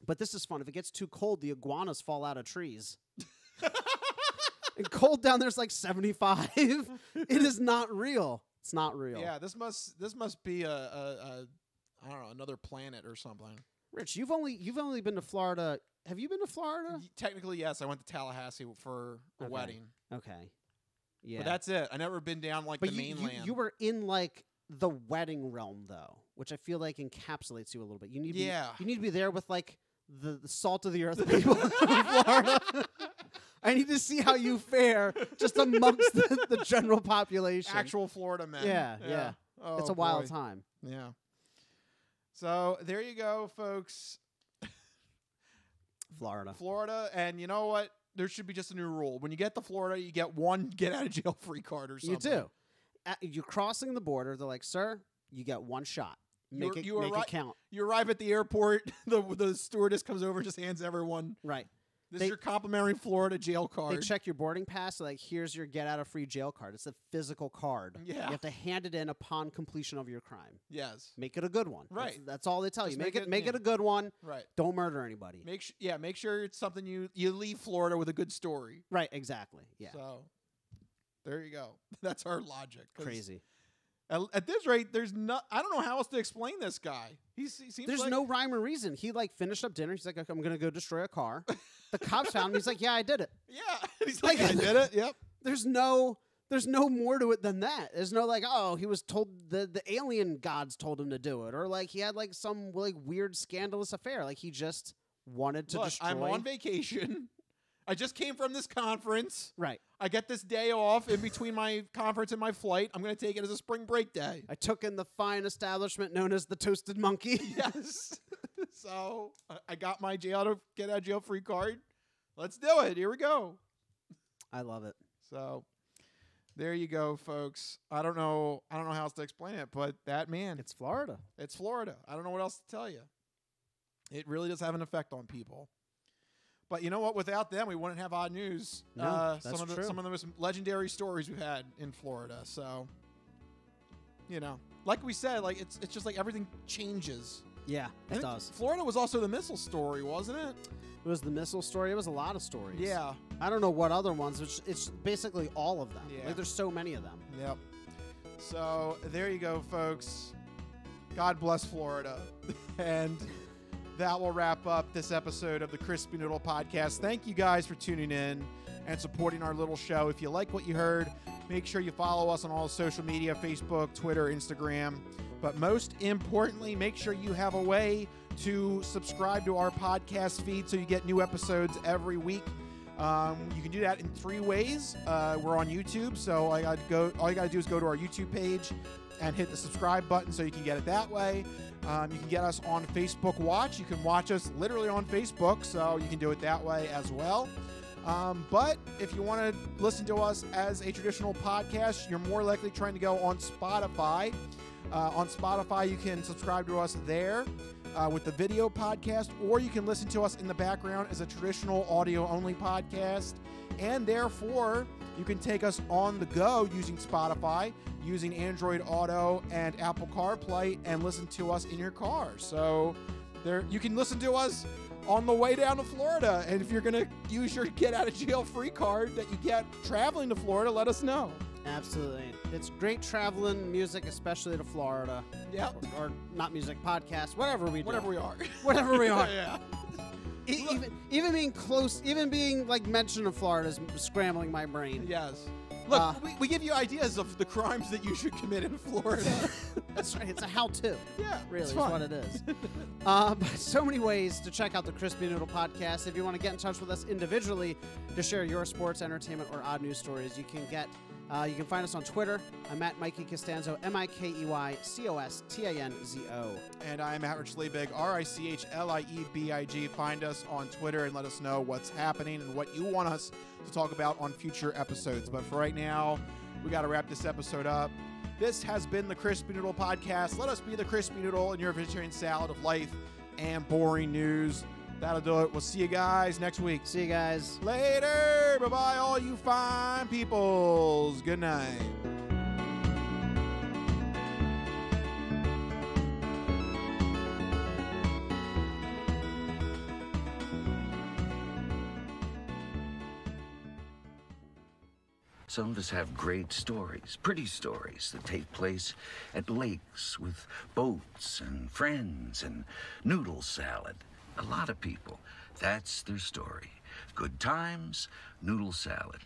But this is fun. If it gets too cold, the iguanas fall out of trees. And cold down there's like 75. It is not real. It's not real. Yeah, this must be a I don't know, another planet or something. Rich, you've only been to Florida. Have you been to Florida? Technically, yes. I went to Tallahassee for a wedding. Okay. Yeah. But that's it. I never been down like the mainland. You were in like the wedding realm though, which I feel like encapsulates you a little bit. You need you need to be there with like the salt of the earth people in Florida. I need to see how you fare just amongst the general population. Actual Florida men. Yeah. Oh, it's a wild time. Yeah. So there you go, folks. Florida. And you know what? There should be just a new rule. When you get to Florida, you get one get-out-of-jail-free card or something. You do. You're crossing the border. They're like, sir, you get one shot. Make it count. You arrive at the airport. The stewardess comes over and just hands everyone. Right. This is your complimentary Florida jail card. They check your boarding pass. So like, here's your get-out-of-free jail card. It's a physical card. Yeah. You have to hand it in upon completion of your crime. Yes. Make it a good one. Right. That's all they tell Just you. Make it a good one. Right. Don't murder anybody. Make sure it's something you leave Florida with a good story. Right. Exactly. Yeah. So there you go. That's our logic. Crazy. At this rate, I don't know how else to explain this guy. He seems there's no rhyme or reason. He like finished up dinner. He's like, I'm gonna go destroy a car. The cops found him. He's like, yeah, I did it. Yeah. He's like, I did it. Yep. There's no more to it than that. There's no like, oh, he was told the alien gods told him to do it, or like he had like some like weird scandalous affair. Like he just wanted to destroy. I'm on vacation. I just came from this conference. Right. I get this day off in between my conference and my flight. I'm going to take it as a spring break day. I took in the fine establishment known as the Toasted Monkey. Yes. So I got my get out of jail free card. Let's do it. Here we go. I love it. So there you go, folks. I don't know how else to explain it, but that man. It's Florida. It's Florida. I don't know what else to tell you. It really does have an effect on people. But you know what? Without them, we wouldn't have odd news. No, that's true. Some of the most legendary stories we've had in Florida. So, like we said, like it's just like everything changes. Yeah, it does. Florida was also the missile story, wasn't it? It was the missile story. It was a lot of stories. Yeah. I don't know what other ones. It's basically all of them. Yeah. Like there's so many of them. Yep. So there you go, folks. God bless Florida. And that will wrap up this episode of the Crispy Noodle Podcast. Thank you guys for tuning in and supporting our little show. If you like what you heard, make sure you follow us on all social media, Facebook, Twitter, Instagram. But most importantly, make sure you have a way to subscribe to our podcast feed so you get new episodes every week. You can do that in 3 ways. We're on YouTube, so all you got to do is go to our YouTube page and hit the subscribe button so you can get it that way. You can get us on Facebook Watch. You can watch us literally on Facebook, so you can do it that way as well. But if you want to listen to us as a traditional podcast, you're more likely trying to go on Spotify. On Spotify, you can subscribe to us there with the video podcast, or you can listen to us in the background as a traditional audio-only podcast. And therefore, you can take us on the go using Spotify, using Android Auto and Apple CarPlay, and listen to us in your car. So there, you can listen to us on the way down to Florida. And if you're going to use your get-out-of-jail-free card that you get traveling to Florida, let us know. Absolutely. It's great traveling music, especially to Florida. Yeah. Or not music, podcast, whatever we do. Whatever we are. Whatever we are. Yeah. Even being close, even being like mentioned in Florida is scrambling my brain. Yes. Look, we give you ideas of the crimes that you should commit in Florida. That's right. It's a how-to. Yeah, really it's is fun. what it is. So many ways to check out the Crispy Noodle podcast. If you want to get in touch with us individually to share your sports, entertainment, or odd news stories, you can find us on Twitter. I'm at Mikey Costanzo, MikeyCostanzo. And I'm at Rich Liebig, RichLiebig. Find us on Twitter and let us know what's happening and what you want us to talk about on future episodes. But for right now, we got to wrap this episode up. This has been the Crispy Noodle podcast. Let us be the Crispy Noodle in your vegetarian salad of life and boring news. That'll do it. We'll see you guys next week. See you guys. Later. Bye-bye, all you fine peoples. Good night. Some of us have great stories, pretty stories that take place at lakes with boats and friends and noodle salad. A lot of people, that's their story. Good times, noodle salad.